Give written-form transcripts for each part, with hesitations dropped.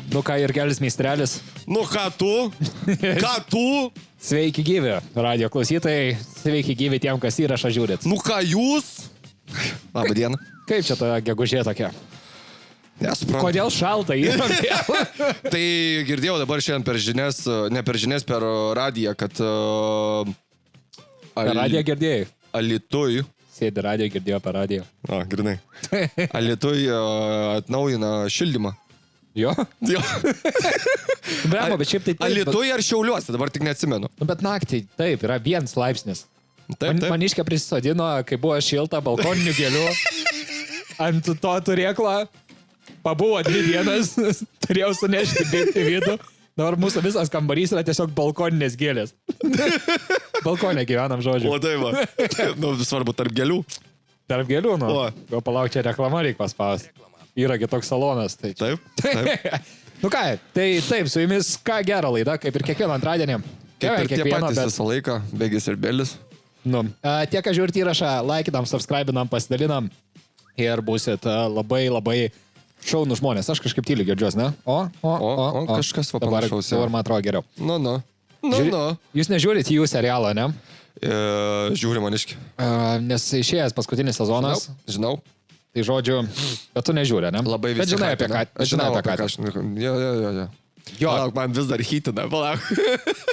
Nu ką, ir kelis meistrelis. Nu ką tu? Ką tu? Sveiki gyvi, radio klausytojai. Sveiki gyvi tiem, kas įrašą žiūrit. Nu ką jūs? Labą dieną. Kaip čia ta gegužė tokia? Nesuprantu. Kodėl šalta yra? Tai girdėjau dabar šiandien per žinias, ne per žinias, per radiją, kad... Per radiją girdėjai? Alytuj. Sėdi radiją, girdėjo per radiją. O, grinai. Alytuj atnaujina šildymą. Jo? Jo. Bravo, bet šiaip tai taip. Alytuj ar Šiauliuose, dabar tik neatsimenu. Nu, bet naktį, taip, yra 1 laipsnis. Taip. Maniškė prisisodino, kai buvo šilta, balkoninių gėlių. Ant to turėklo. Pabuvo 2 dienas, turėjau sunešti bėgti vidų. Dabar mūsų visas kambarys yra tiesiog balkoninės gėlės. Balkonė gyvenam, žodžiu. O tai va. Nu, svarbu, tarp gėlių. Tarp gėlių, nu. O. Gal palauk, čia reklama reikia paspausti. Yragi toks salonas. Tai čia. Taip. Nu ką, tai taip, su jumis ką gera laida, kaip ir kiekvieną antradienį. Kaip ir tie patys visą laiką, Begis ir Belis. Nu, tie, ką žiūrite įrašą, laikinam, subscribinam, pasidalinam ir būsit labai šaunų žmonės. Aš kažkaip tyliai girdžiuos, ne? O, kažkas va panašaus. Dabar man atrodo geriau. Nu. Jūs nežiūrit jų serialą, ne? Žiūri maniški. Nes išėjęs paskutinis sezonas. Žinau. Tai žodžiu, bet tu nežiūri, ne? Labai visi. Bet žinai apie ką. Žinau apie ką. Jo. Jo. Palauk, man vis dar hitina, palauk.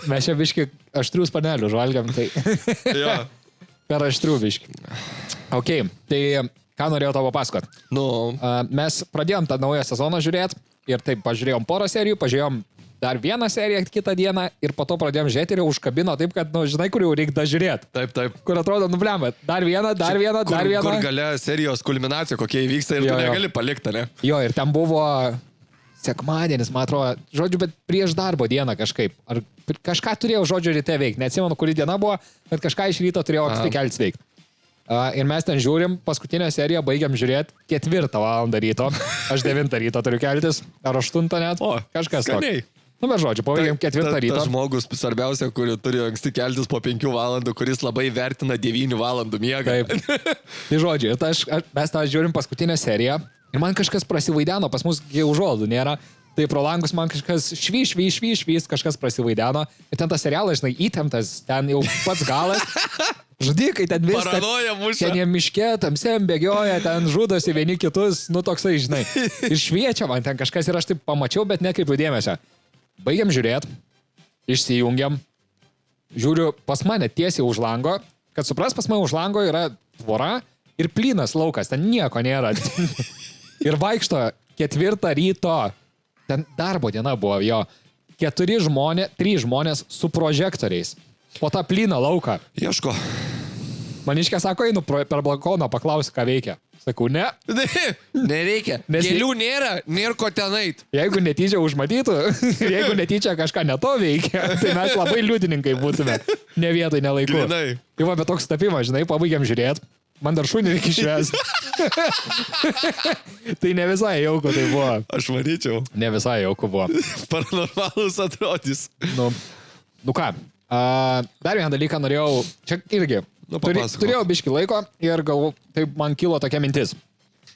Mes čia biški aštrių spanelių žvalgiam, tai... Jo. Per aštrių biški. Ok, tai ką norėjau tavo pasakot? Nu. Mes pradėjom tą naują sezoną žiūrėti ir taip pažiūrėjom porą serijų, pažiūrėjom dar vieną seriją kitą dieną ir po to pradėjom žiūrėti ir užkabino taip, kad, nu, žinai, kur jau reikia žiūrėti. Taip. Kur atrodo, nu, blemba, dar vieną. Kur gale serijos kulminacija, kokie įvyksta ir tu negali palikti, ne? Jo, ir ten buvo sekmadienis, man atrodo, žodžiu, bet prieš darbo dieną kažkaip. Ar kažką turėjau, žodžiu, ryte veikti. Neatsimenu, kuri diena buvo, bet kažką iš ryto turėjau anksti keltis veikti. Ir mes ten žiūrim, paskutinę seriją baigiam žiūrėti 4 valandą ryto. Aš 9 ryto turiu keltis, ar 8 net. O, kažkas skaniai. Nu, bet žodžiu, pabaigiam 4 ryto. Tas žmogus, svarbiausia, kuri turi anksti keltis po 5 valandų, kuris labai vertina 9 valandų miegą. Taip. Tai žodžiu, mes tą žiūrim paskutinę seriją ir man kažkas prasivaideno, pas mus užuolaidų nėra. Tai pro langus man kažkas švys, kažkas prasivaideno. Ir ten tas serialas, žinai, įtemptas, ten jau pats galas. Žudikai ten vis. Paranoja muša. Ten jie miške, tamsiam bėgioja, ten žudosi vieni kitus, nu toksai, žinai. Ir šviečia man ten kažkas ir aš taip pamačiau, bet nekreipiu dėmesio. Baigiam žiūrėti, išsijungiam, žiūriu pas mane tiesiai už lango, kad supras, pas mane už lango yra tvora ir plynas laukas, ten nieko nėra. Ir vaikšto 4 ryto, ten darbo diena buvo jo, 3 žmonės su prožektoriais po tą plyną lauką. Ieško. Maniškė sako, einu per balkoną, paklausiu, ką veikia. Sakau, ne. Nereikia. Gėlių nėra ko ten eit. Jeigu netyčia užmatytų, jeigu netyčia kažką neto veikia, tai mes labai liudininkai būtume. Ne vietoj, ne laiku. Grinai. Tai va, bet toks tapimas, žinai, pabaigiam žiūrėti. Man dar šunį reikia išvesti. Tai ne visai jauku tai buvo. Aš manyčiau. Ne visai jauku buvo. Paranormalus atrodys. Nu ką, dar vieną dalyką norėjau, čia irgi. Turėjau biškį laiko ir galvo, taip man kilo tokia mintis.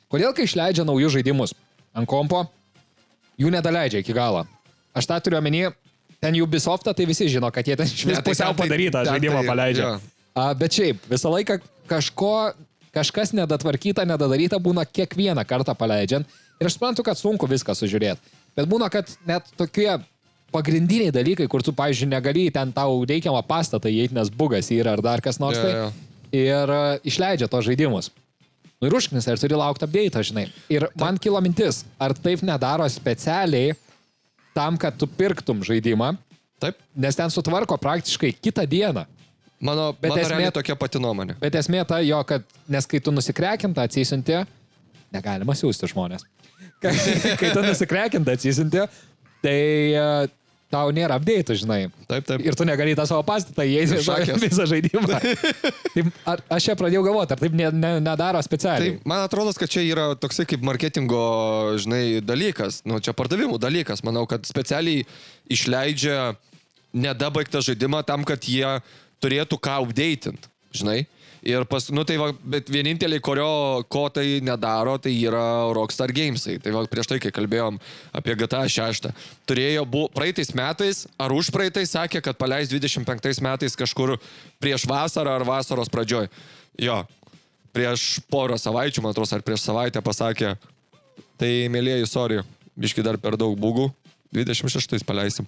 Kodėl, kai išleidžia naujus žaidimus ant kompo, jų nedaleidžia iki galo? Aš tą turiu omeny, ten Ubisoftą, tai visi žino, kad jie ten iš vis pusiau padarytą žaidimą paleidžia. Bet šiaip, visą laiką kažkas nedatvarkyta, nedadaryta būna kiekvieną kartą paleidžiant. Ir aš suprantu, kad sunku viską sužiūrėti. Bet būna, kad net tokie pagrindiniai dalykai, kur tu, pavyzdžiui, negali ten tau reikiamą pastatą įeiti, nes bugas yra ar dar kas nors tai. Ir išleidžia tos žaidimus. Nu ir užknis, ar turi laukti update'ą, žinai. Ir man kilo mintis, ar taip nedaro specialiai tam, kad tu pirktum žaidimą. Taip. Nes ten sutvarko praktiškai kitą dieną. Mano realiai tokia pati nuomonė. Bet esmė ta jo, kad nes kai tu nusikrekintą atsisinti, negalima siųsti žmonės. Kai tu nusikrekintą atsisinti, tai tau nėra update'ų, žinai. Taip. Ir tu negali tą savo pastatą įeiti visą žaidimą. Tai aš čia pradėjau galvoti, ar taip nedaro specialiai. Tai man atrodo, kad čia yra toksai kaip marketingo, žinai, dalykas. Nu, čia pardavimų dalykas. Manau, kad specialiai išleidžia nedabaigtą žaidimą tam, kad jie turėtų ką updatint, žinai. Ir tai va, bet vieninteliai, ko tai nedaro, tai yra Rockstar Gamesai. Tai va, prieš tai, kai kalbėjom apie GTA 6, turėjo praeitais metais, ar už praeitais sakė, kad paleis 25 metais kažkur prieš vasarą ar vasaros pradžioj. Jo, prieš porą savaičių, man atrodo, ar prieš savaitę pasakė, tai mėlėjai, sorry, biški dar per daug bugų. 26 paleisim.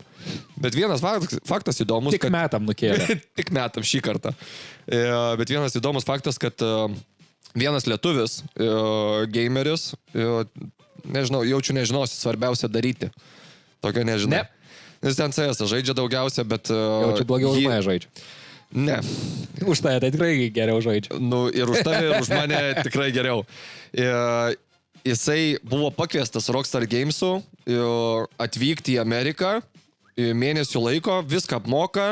Bet vienas faktas įdomus. Tik metam nukėlė. Tik metam šį kartą. Bet vienas įdomus faktas, kad vienas lietuvis, gameris, nežinau, nežinosi, svarbiausia daryti. Tokio nežinau. Ne. Nes ten CS žaidžia daugiausia, bet... Jaučiu blogiau už mane žaidžia. Ne. Už tai tikrai geriau žaidžia. Nu, ir už tave, ir už mane tikrai geriau. Jisai buvo pakviestas Rockstar Games'ų atvykti į Ameriką mėnesių laiko, viską apmoka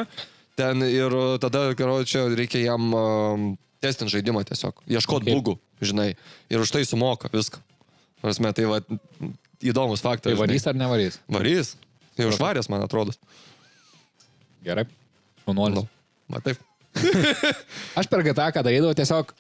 ten ir tada, čia reikia jam testinti žaidimą tiesiog, ieškoti bugų, žinai, ir už tai sumoka viską. Prasme, tai va, įdomus faktas. Tai varys ar nevarys? Varys. Tai užvarės, man atrodo. Gerai. Šaunuolis. Matai. Aš per GTA ką darydavau, tiesiog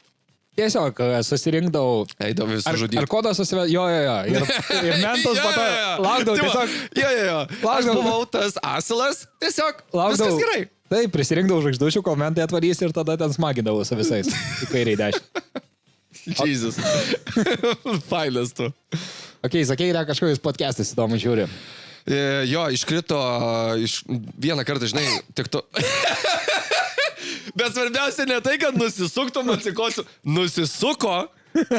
susirinkdavau. Eidavau visų žudyti. Ar kodas susived... Jo. Ir mentos po to laukdavau tiesiog. Jo. Aš buvau tas asilas, tiesiog viskas gerai. Taip, prisirinkdavau žvaigždučių, kol mentai atvarys ir tada ten smagindavau su visais. Į kairiai 10. Jesus. Failas tu. Ok, sakei, yra kažkokius podcastas įdomu žiūri. Jo, iškrito vieną kartą, žinai, tik tu... Bet svarbiausia ne tai, kad nusisuktum, atsikosiu. Nusisuko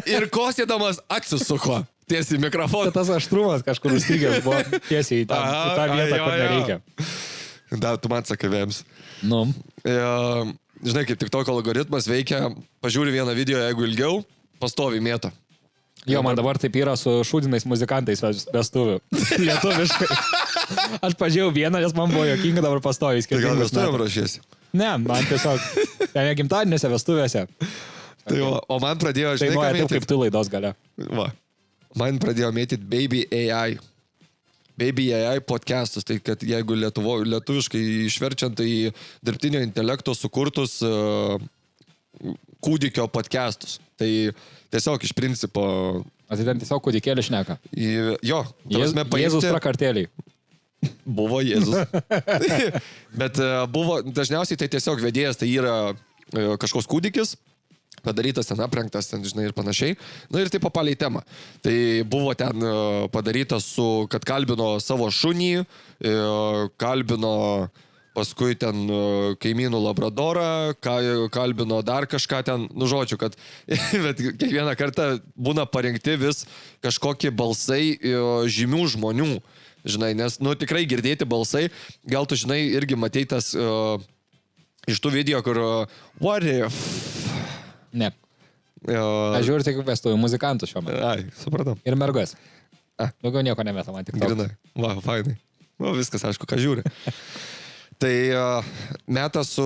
ir kosėdamas atsisuko tiesiai į mikrofoną. Tas aštrumas kažkur užstrigęs buvo tiesiai į tą vietą, kur nereikia. Da, tu man sakai vėms. Nu. Žinai, kaip TikTok algoritmas veikia, pažiūri vieną video, jeigu ilgiau, pastovi mėto. Jo, man dabar taip yra su šūdinais muzikantais vestuvių. Lietuviškai. Aš pažiūrėjau vieną, nes man buvo jokinga, dabar pastovi skirtingus. Tai gal vestuvėm rašėsi? Ne, man tiesiog ten gimtadienėse vestuvėse. Tai o man pradėjo, žinai, ką mėtyti. Kaip tu laidos gale. Va. Man pradėjo mėtyti Baby AI. Baby AI podcastus. Tai kad jeigu lietuviškai išverčiant, tai dirbtinio intelekto sukurtus kūdikio podcastus. Tai tiesiog iš principo... O tai ten tiesiog kūdikėlį šneka. Jo. Jėzus prakartėliai. Buvo Jėzus. Bet buvo, dažniausiai tai tiesiog vedėjas, tai yra kažkoks kūdikis, padarytas ten, aprengtas ten, žinai, ir panašiai. Na ir taip papaliai temą. Tai buvo ten padarytas kad kalbino savo šunį, kalbino paskui ten kaimynų labradorą, kalbino dar kažką ten, nu žodžiu, kad bet kiekvieną kartą būna parinkti vis kažkokie balsai žymių žmonių. Žinai, nes, nu, tikrai girdėti balsai, gal tu, žinai, irgi matei tas iš tų video, kur what if? Ne. Aš žiūriu tik vestuvių muzikantų šiuo metu. Ai, supratau. Ir mergas. Daugiau nieko nemeta man tik to. Grinai. Va, fainai. Nu, viskas, aišku, ką žiūri. Tai meta su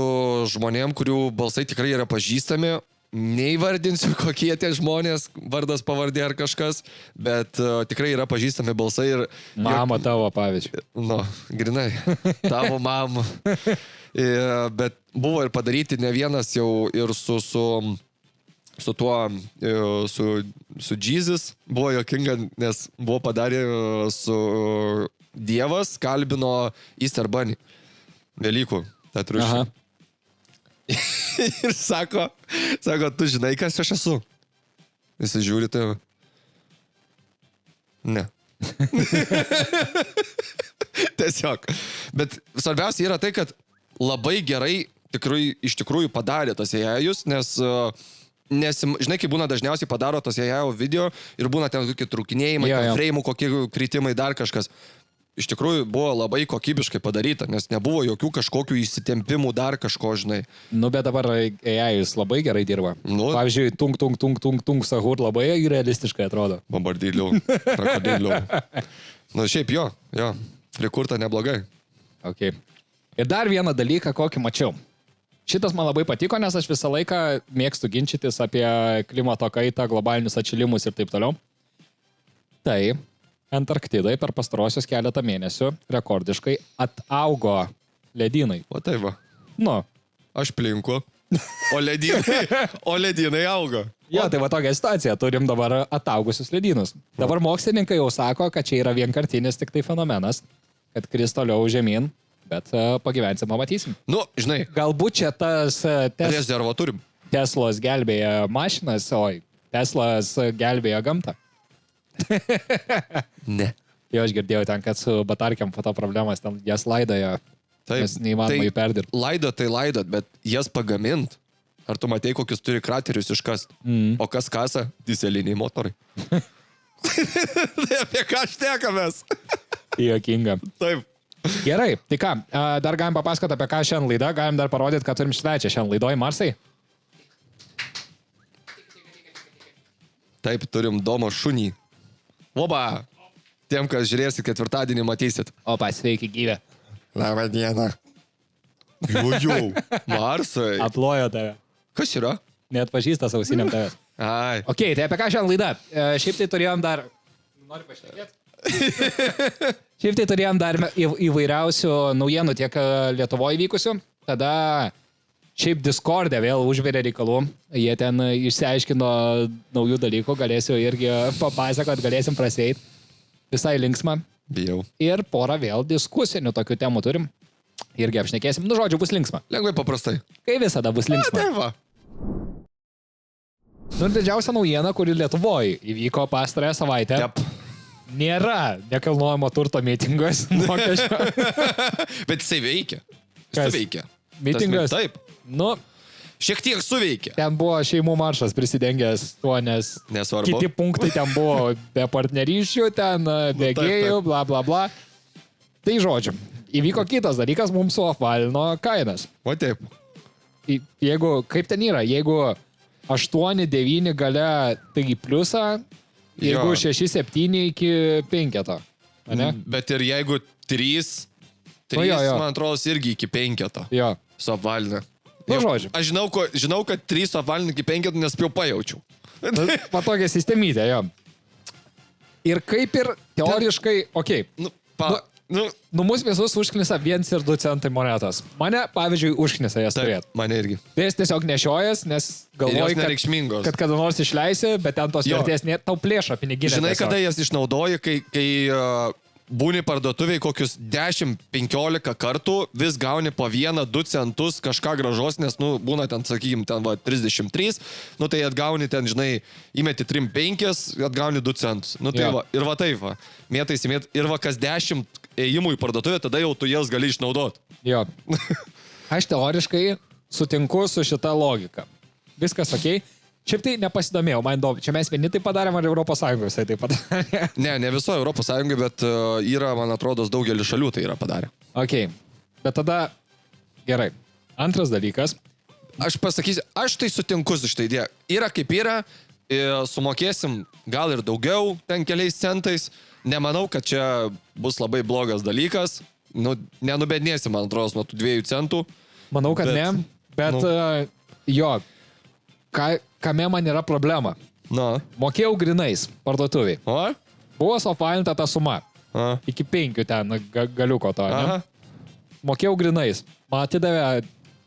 žmonėm, kurių balsai tikrai yra pažįstami. Neįvardinsiu, kokie tie žmonės, vardas, pavardė ar kažkas, bet tikrai yra pažįstami balsai ir... Mama tavo, pavyzdžiui. Nu, grinai, tavo mama. Bet buvo ir padaryti ne vienas jau ir su Jesus. Buvo jokinga, nes buvo padarė su Dievas, kalbino Easter Bunny. Velykų, tą triušį. Ir sako, tu žinai, kas aš esu? Jis žiūri tave. Ne. Tiesiog. Bet svarbiausia yra tai, kad labai gerai iš tikrųjų padarė tas AI-jus, nes žinai, kai būna dažniausiai padaro tas AI video ir būna ten tokie trūkinėjimai, frame'ų, kokie kritimai, dar kažkas. Iš tikrųjų buvo labai kokybiškai padaryta, nes nebuvo jokių kažkokių įsitempimų, dar kažko, žinai. Nu, bet dabar AI jis labai gerai dirba. Nu, pavyzdžiui, tung sahur labai realistiškai atrodo. Bombardėliau, krokodėliau. Nu, šiaip jo, prikurta neblogai. Ok. Ir dar vieną dalyką, kokį mačiau. Šitas man labai patiko, nes aš visą laiką mėgstu ginčytis apie klimato kaitą, globalinius atšilimus ir taip toliau. Tai Antarktidai per pastarosius keletą mėnesių rekordiškai ataugo ledynai. O tai va. Nu. Aš plinku. O ledynai auga. Jo, tai va tokia situacija, turim dabar ataugusius ledynus. Dabar mokslininkai jau sako, kad čia yra vienkartinis tik tai fenomenas, kad kris toliau žemyn, bet pagyvensim, pamatysim. Nu, žinai, Galbūt čia tas rezervo turim. Teslos gelbėja mašinas, oi, Teslas gelbėja gamtą. Ne. Jo, aš girdėjau ten, kad su batarkiam foto problemas, ten jas laidojo, nes neįmanoma jų perdirbti. Laidot, bet jas pagamint. Ar tu matei, kokius turi kraterius iškast? O kas kasa? Dizeliniai motorai. Tai apie ką šnekamės? Juokinga. Taip. Gerai, tai ką, dar galim papasakoti apie ką šiandien laida, galim dar parodyti, kad turim svečią šiandien laidoj, Marsai. Taip, turim Domo šunį. Oba! Tiem, kas žiūrėsit ketvirtadienį, matysit. Opa, sveiki gyvė. Labą dieną. Jau. Marsai. Aplojo tave. Kas yra? Net pažįstas ausiniam tavęs. Ai. Ok, tai apie ką šiandien laida? Šiaip tai turėjom dar... Noriu pašnekėti? Šiaip tai turėjom dar įvairiausių naujienų tiek Lietuvoje vykusių. Tada šiaip Discord'e vėl užverė reikalų. Jie ten išsiaiškino naujų dalykų, galėsiu irgi papasakot, galėsim praseit. Visai linksma. Bijau. Ir porą vėl diskusinių tokių temų turim. Irgi apšnekėsim. Nu, žodžiu, bus linksma. Lengvai paprastai. Kai visada bus linksma. Tai va. Nu, didžiausia naujiena, kuri Lietuvoje įvyko pastarąją savaitę. Jep. Nėra nekilnojamo turto mitingas mokesčio. Bet jisai veikia. Kas? Suveikia. Mitingas? Taip. Nu, Šiek tiek suveikia. ten buvo šeimų maršas prisidengęs tuo, nes Nesvarbu. kiti punktai ten buvo be partnerysčių, ten be gėjų, bla bla bla. Tai žodžiu, įvyko kitas dalykas, mums suapvalino kainas. O taip. Jeigu, kaip ten yra, jeigu 8-9 gale, tai į pliusą, jeigu Jo. 6-7 iki 5. Ne? Bet ir jeigu 3, Nu, jo. man atrodo, irgi iki 5 Jo. suapvalinę. Nu, žodžiu. Aš žinau, kad 3 suapvalinę iki 5, nes jau pajaučiau. Patogia sistemytė, jo. Ir kaip ir teoriškai, okei. Nu, mus visus užknisa 1 ir 2 centai monetos. Mane, pavyzdžiui, užknisa jas turėt. Mane irgi. Tai jas tiesiog nešiojas, nes galvoji, nereikšmingos. kad kada nors išleisi, bet ten tos Jo. vertės tau plėša piniginė. Žinai, tiesiog. kada jas išnaudoji, kai būni parduotuviai kokius 10-15 kartų, vis gauni po 1-2 centus kažką gražos, nes, nu, būna ten, sakykim, ten va 33, nu, tai atgauni ten, žinai, įmeti 3-5, atgauni 2 centus. Nu, tai Jo. va, ir va taip va, mėtais įmėt, ir va kas 10 ėjimų į parduotuvę, tada jau tu jas gali išnaudoti. Jo. Aš teoriškai sutinku su šita logika. Viskas ok. Šiaip tai nepasidomėjau, man įdomu. Čia mes vieni tai padarėm, ar Europos Sąjungos tai padarė? Ne viso Europos Sąjungai, bet yra, man atrodo, daugelis šalių tai yra padarę. Ok. Bet tada gerai. Antras dalykas. Aš pasakysiu, aš tai sutinku su šitą idėją. Yra kaip yra, sumokėsim gal ir daugiau, ten keliais centais. Nemanau, kad čia bus labai blogas dalykas. Nu, nenubednėsim, man atrodo, nuo tų 2 centų. Manau, kad Bet, ne. Bet jo, kame man yra problema. Na. Mokėjau grinais parduotuviai. O? Buvo suapvalinta ta suma. A. Iki 5 ten galiuko to. Aha. Ne? Mokėjau grinais. Man atidavė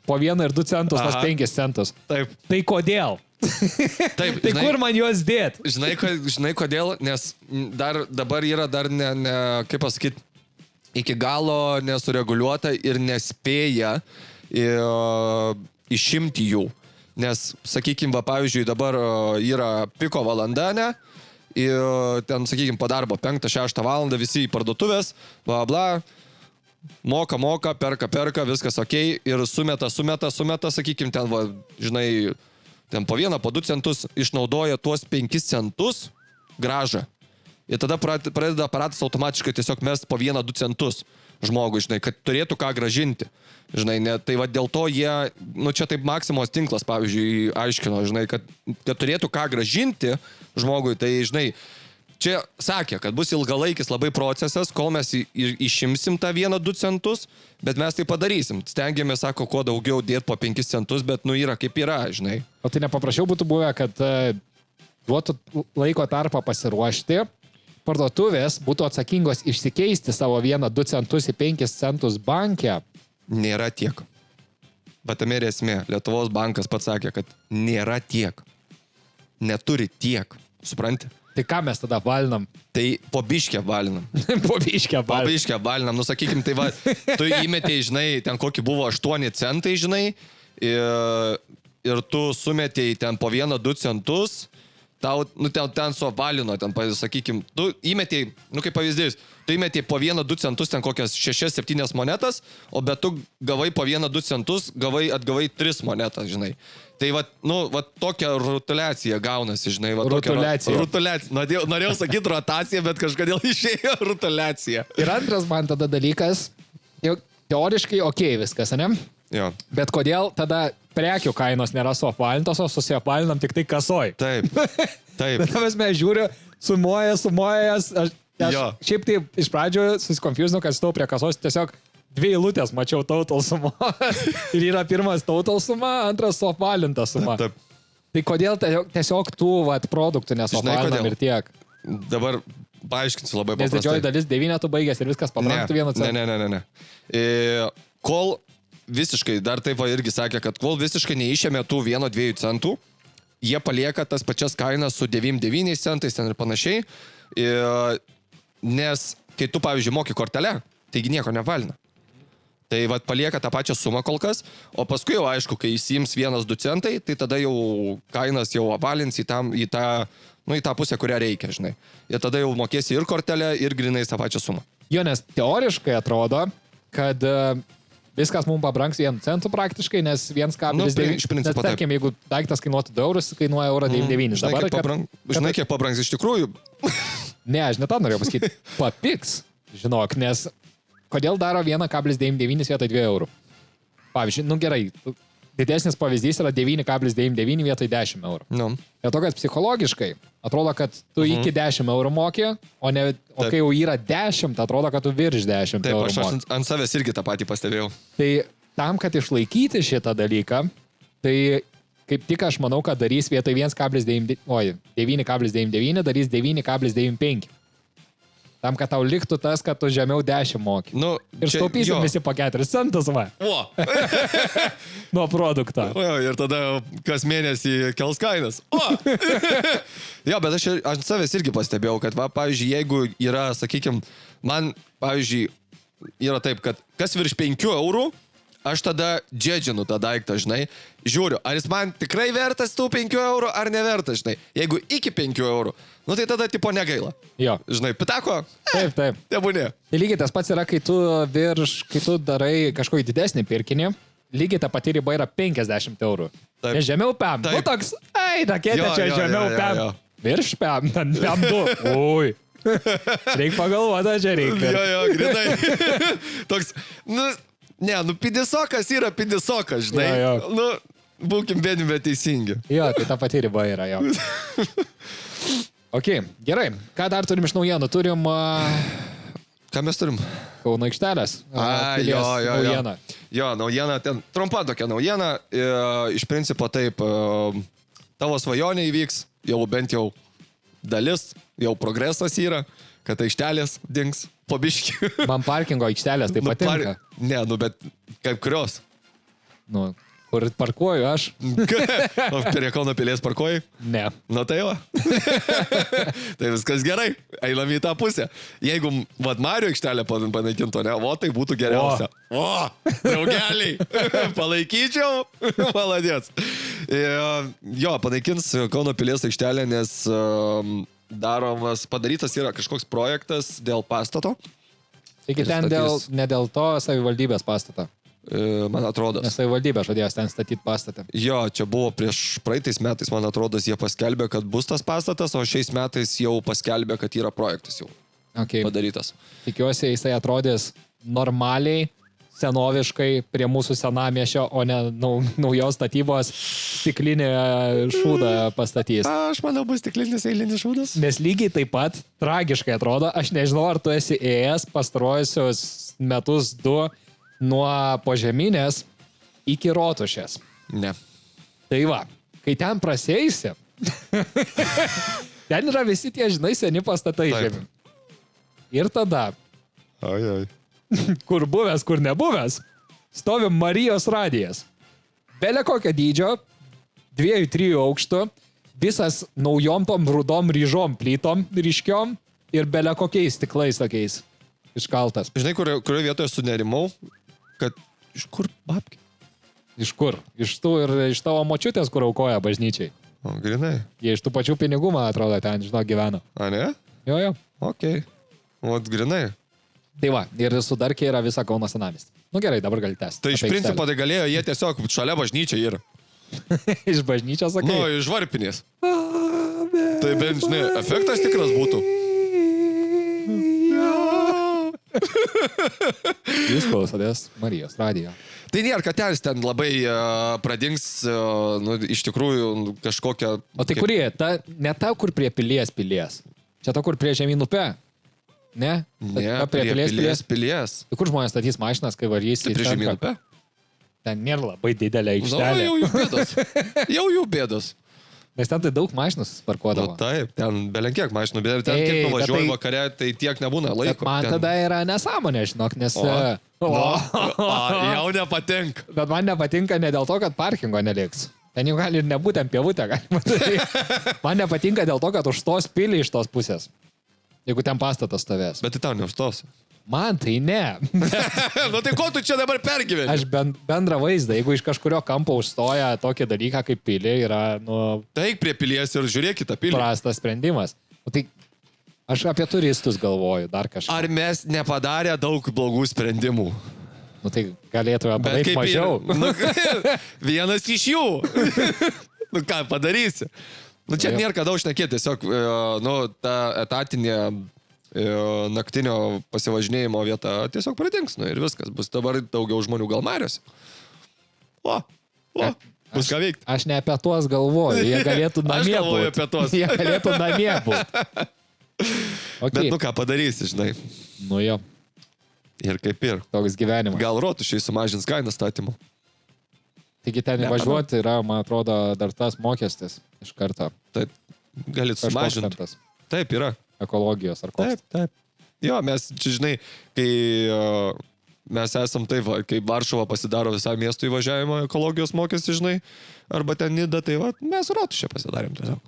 po 1 ir 2 centus, tas 5 centus. Taip. Tai kodėl? Taip. Tai kur man juos dėt? Žinai kodėl? Nes dabar yra dar ne kaip pasakyti, iki galo nesureguliuota ir nespėja išimti jų. Nes, sakykime, va, pavyzdžiui, dabar yra piko valanda, ne? Ir ten, sakykime, po darbo 5-6 valandą visi į parduotuvės, bla, bla, moka, perka, viskas ok. Ir sumeta, sakykime, ten, va, žinai, ten po 1-2 centus išnaudoja tuos 5 centus gražą. Ir tada pradeda aparatas automatiškai tiesiog mest po 1-2 centus žmogui, žinai, kad turėtų ką gražinti. Žinai, ne, tai va dėl to jie, nu čia taip Maksimos tinklas, pavyzdžiui, aiškino, žinai, kad turėtų ką gražinti žmogui, tai, žinai, čia sakė, kad bus ilgalaikis labai procesas, kol mes išimsim tą 1-2 centus, bet mes tai padarysim. Stengiamės, sako, kuo daugiau dėti po 5 centus, bet, nu, yra kaip yra, žinai. O tai nepaprašiau būtų buvę, kad duotų laiko tarpą pasiruošti, parduotuvės būtų atsakingos išsikeisti savo 1-2 centus į 5 centus banke. Nėra tiek. bet tame ir esmė. Lietuvos bankas pats sakė, kad nėra tiek. Neturi tiek. Supranti? Tai ką mes tada valinam? Tai po biškę valinam. Po biškę valinam. Nu, sakykim, tai va, tu įmetėjai, žinai, ten kokį buvo 8 centai, žinai, ir tu sumetėjai ten po 1-2 centus, tau, nu, ten suapvalino, ten, sakykim, tu įmetėjai, nu, kaip pavyzdys, tu įmetėjai po 1-2 centus, ten kokias 6-7 monetas, o bet tu gavai po 1-2 centus, atgavai 3 monetas, žinai. Tai va, nu, va tokia rutuliacija gaunasi, žinai. Va, rutuliacija. Norėjau sakyti rotacija, bet kažkodėl išėjo rutuliacija. Ir antras man tada dalykas, teoriškai viskas, ne? Jo. Bet kodėl tada prekių kainos nėra suapvalintos, o susiapvalinam tik tai kasoj? Taip. Bet mes žiūriu, sumuojas. Aš šiaip taip iš pradžių susikonfusinu, kad stovau prie kasos, tiesiog 2 eilutės mačiau total sumą. Ir yra pirmas total suma, antras suapvalinta suma. Taip. Tai kodėl tiesiog tų produktų nesuapvalinam ir tiek? Dabar paaiškinsiu labai paprastai. Nes didžioji dalis 9 baigės ir viskas pabrangtų 1 centą. Ne. Kol visiškai, dar taip irgi sakė, kad kol visiškai neišėmė tų 1-2 centų, jie palieka tas pačias kainas su 9 centais ten ir panašiai. Nes kai tu, pavyzdžiui, moki kortelę, taigi nieko nevalina. Tai vat palieka tą pačią sumą kol kas, o paskui jau aišku, kai įsiims 1-2 centai, tai tada jau kainas jau apvalins į tą pusę, kurią reikia, žinai. Ir tada jau mokėsi ir kortelę, ir grinais tą pačią sumą. Jo, nes teoriškai atrodo, kad viskas mums pabrangs 1 centų praktiškai, nes 1,9. Nu, iš principo, nes, tarkim, jeigu daiktas kainuotų 2 eurus, kainuoja 1,99 €. Žinai, kiek pabrangs iš tikrųjų? Ne, aš ne tą norėjau pasakyti. Papiks, žinok, nes kodėl daro 1,99 vietoj 2 eurų? Pavyzdžiui, nu gerai, didesnis pavyzdys yra 9,99 vietoj 10 eurų. Nu. Dėl to, kad psichologiškai atrodo, kad tu iki 10 eurų moki, o kai jau yra 10, atrodo, kad tu virš 10 eurų moki. Taip, aš ant savęs irgi tą patį pastebėjau. Tai tam, kad išlaikyti šitą dalyką, tai kaip tik aš manau, kad darys vietoj 9,99 darys 9,95. Tam, kad tau liktų tas, kad tu žemiau 10 moki. Nu, ir staupysim visi po 4 centus, va. O! Nuo produkto. O, ir tada kas mėnesį kels kainas. O! Jo, bet aš ant savęs irgi pastebėjau, kad, va, pavyzdžiui, jeigu yra, sakykime, man, pavyzdžiui, yra taip, kad kas virš 5 eurų, aš tada džedžinu tą daiktą, žinai, žiūriu, ar jis man tikrai vertas tų 5 eurų, ar nevertas, žinai. Jeigu iki 5 eurų, nu tai tada tipo negaila. Jo. Žinai, pitako? Taip. Nebūnė. Tai lygiai tas pats yra, kai tu darai kažkokį didesnį pirkinį, lygiai ta pati riba yra 50 eurų. Taip. Nes žemiau PM. Nu toks, raketė čia žemiau PM. Virš PM, ten PM 2. Ui. Reik pagalvoti, čia reikia. Jo, grinai. Toks, pidisokas yra pidisokas, žinai. Jo. Nu, būkim vieni, bet teisingi. Jo, tai ta pati riba yra, jo. Ok, gerai. Ką dar turim iš naujienų? Turim... Ką mes turim? Kauno aikštelės. Naujiena. Jo, naujiena, ten trumpa tokia naujiena. Iš principo taip, tavo svajonė įvyks, jau bent jau dalis, jau progresas yra, kad aikštelės dings po biškį. Man parkingo aikštelės tai patinka. Ne, bet kaip kurios? Kur parkuoju aš? Prie Kauno pilies parkuoji? Ne. Nu tai va. Tai viskas gerai. Einam į tą pusę. Jeigu Mario aikštelę panaikintų, ne? O, tai būtų geriausia. O, draugeliai. Palaikyčiau. Maladėts. Jo, panaikins Kauno pilies aikštelę, nes padarytas yra kažkoks projektas dėl pastato. Iki ten ne dėl to savivaldybės pastato. Man atrodo. Nes savivaldybė žadėjo ten statyti pastatą. Jo, čia buvo praeitais metais, man atrodo, jie paskelbė, kad bus tas pastatas, o šiais metais jau paskelbė, kad yra projektas jau padarytas. Tikiuosi, jisai atrodys normaliai, senoviškai prie mūsų senamiesčio, o ne naujos statybos stiklinį šūdą pastatys. Aš manau, bus stiklinis eilinis šūdas. Nes lygiai taip pat tragiškai atrodo, aš nežinau, ar tu esi ėjęs pastaruosius metus 2 nuo Požeminės iki Rotušės. Ne. Tai va, kai ten prasėjusi, ten yra visi tie, žinai, seni pastatai žemi. Ir tada, kur buvęs, kur nebuvęs, stovi Marijos radijas. belė kokio dydžio, 2-3 aukštų, visas naujom tom rudom ryžom plytom ryškiom ir belė kokiais stiklais tokiais iškaltas. Žinai, kurioje vietoje sunerimau, kad iš kur babki? Iš kur? Iš tų ir iš tavo močiutės, kur aukoja bažnyčiai. O, grinai. Jie iš tų pačių pinigų, man atrodo, ten, gyveno. A, ne? Jo. Okei. O, grinai. Tai va, ir su Darkė yra visa Kauno senamiestį. Nu gerai, dabar gali tęsti. Tai iš principo tai galėjo jie tiesiog šalia bažnyčia yra. Iš bažnyčios, sakai? Nu, iš varpinės. Tai bent, žinai, efektas tikras būtų. Jūs klausotės Marijos radijo. Tai nėra, kad ten labai pradings, iš tikrųjų, kažkokią... O tai kurie? Ne ta, kur prie pilies. Čia ta, kur prie žemynų upė? Ne? Ne, prie pilies. Tai kur žmonės statys mašinas, kai varys į prie žemynų upė? Ten nėra labai didelė aikštelė. Jau jų bėdos. Nes ten tai daug mašinų susparkuodavo. Nu, taip, ten belenkiek mašinų, bet ten kiek nuvažiuoji vakare, tai tiek nebūna laiko. Man tada yra nesąmonė, žinok, nes... Jau nepatinka. Bet man nepatinka ne dėl to, kad parkingo neliks. Ten jau gali ir nebūti ant pievutę, galima daryti. Man nepatinka dėl to, kad užstos pilį iš tos pusės. Jeigu ten pastatas stovės. Bet tai tau neužstos. Man tai ne. Nu tai ko tu čia dabar pergyveni? Aš bendrą vaizdą, jeigu iš kažkurio kampo užstoja tokį dalyką kaip pilį, yra, Taik prie pilies ir žiūrėk kitą pilį. Prastas sprendimas. Tai aš apie turistus galvoju, dar kažką. Ar mes nepadarė daug blogų sprendimų? Nu tai galėtume padaryti mažiau. Vienas iš jų. Nu ką padarysi? Nu čia nėra kada užnekėti, tiesiog, ta etatinė naktinio pasivažinėjimo vieta tiesiog pradings, ir viskas. Bus dabar daugiau žmonių gal mariuose. Bus ką veikti. Aš ne apie tuos galvoju, jie galėtų namie būti. Aš galvoju apie tuos. Jie galėtų namie būti. Okay. Bet ką padarysi, žinai. Nu jo. Ir kaip ir. Toks gyvenimas. Gal rotušiai sumažins kainą statymų. Taigi ten įvažiuoti yra, man atrodo, dar tas mokestis iš karto. Taip, galit sumažinti. Taip, yra. Ekologijos ar koks. Taip. Jo, mes, čia žinai, kai mes esam taip, kai Varšuva pasidaro visą miestų įvažiavimo ekologijos mokestį, žinai, arba ten Nida, tai mes rotušę pasidarėm tiesiog.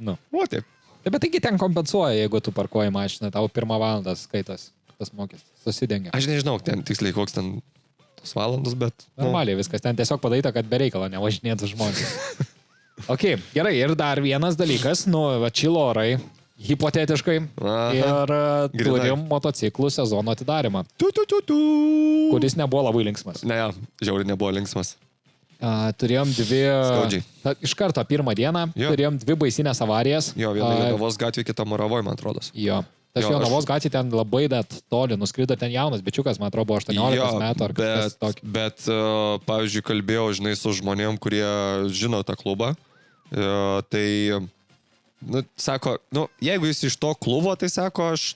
Nu. O taip. Bet taigi ten kompensuoja, jeigu tu parkuoji mašiną, tau 1 valandą skaitas tas mokestis, susidengia. Aš nežinau, ten tiksliai koks ten tos valandos, bet... Normaliai viskas, ten tiesiog padaryta, kad be reikalo nevažinėtų žmonės. Ok, gerai, ir dar vienas dalykas, atšilo orai, hipotetiškai, ir turim motociklų sezono atidarimą, kuris nebuvo labai linksmas. Ne, žiauriai nebuvo linksmas. Turėjom 2... Iš karto pirmą dieną turėjom 2 baisinės avarijas. Jo, viena Jonavos gatvė, kita Moravoj, man atrodo. Jo. Tas Jonavos gatvė ten labai net toli nuskrido, ten jaunas bičiukas, man atrodo, buvo 18 metų ar kažkas tokio. Bet, pavyzdžiui, kalbėjau, žinai, su žmonėm, kurie žino tą klubą, tai... sako, jeigu jis iš to klubo, tai sako, aš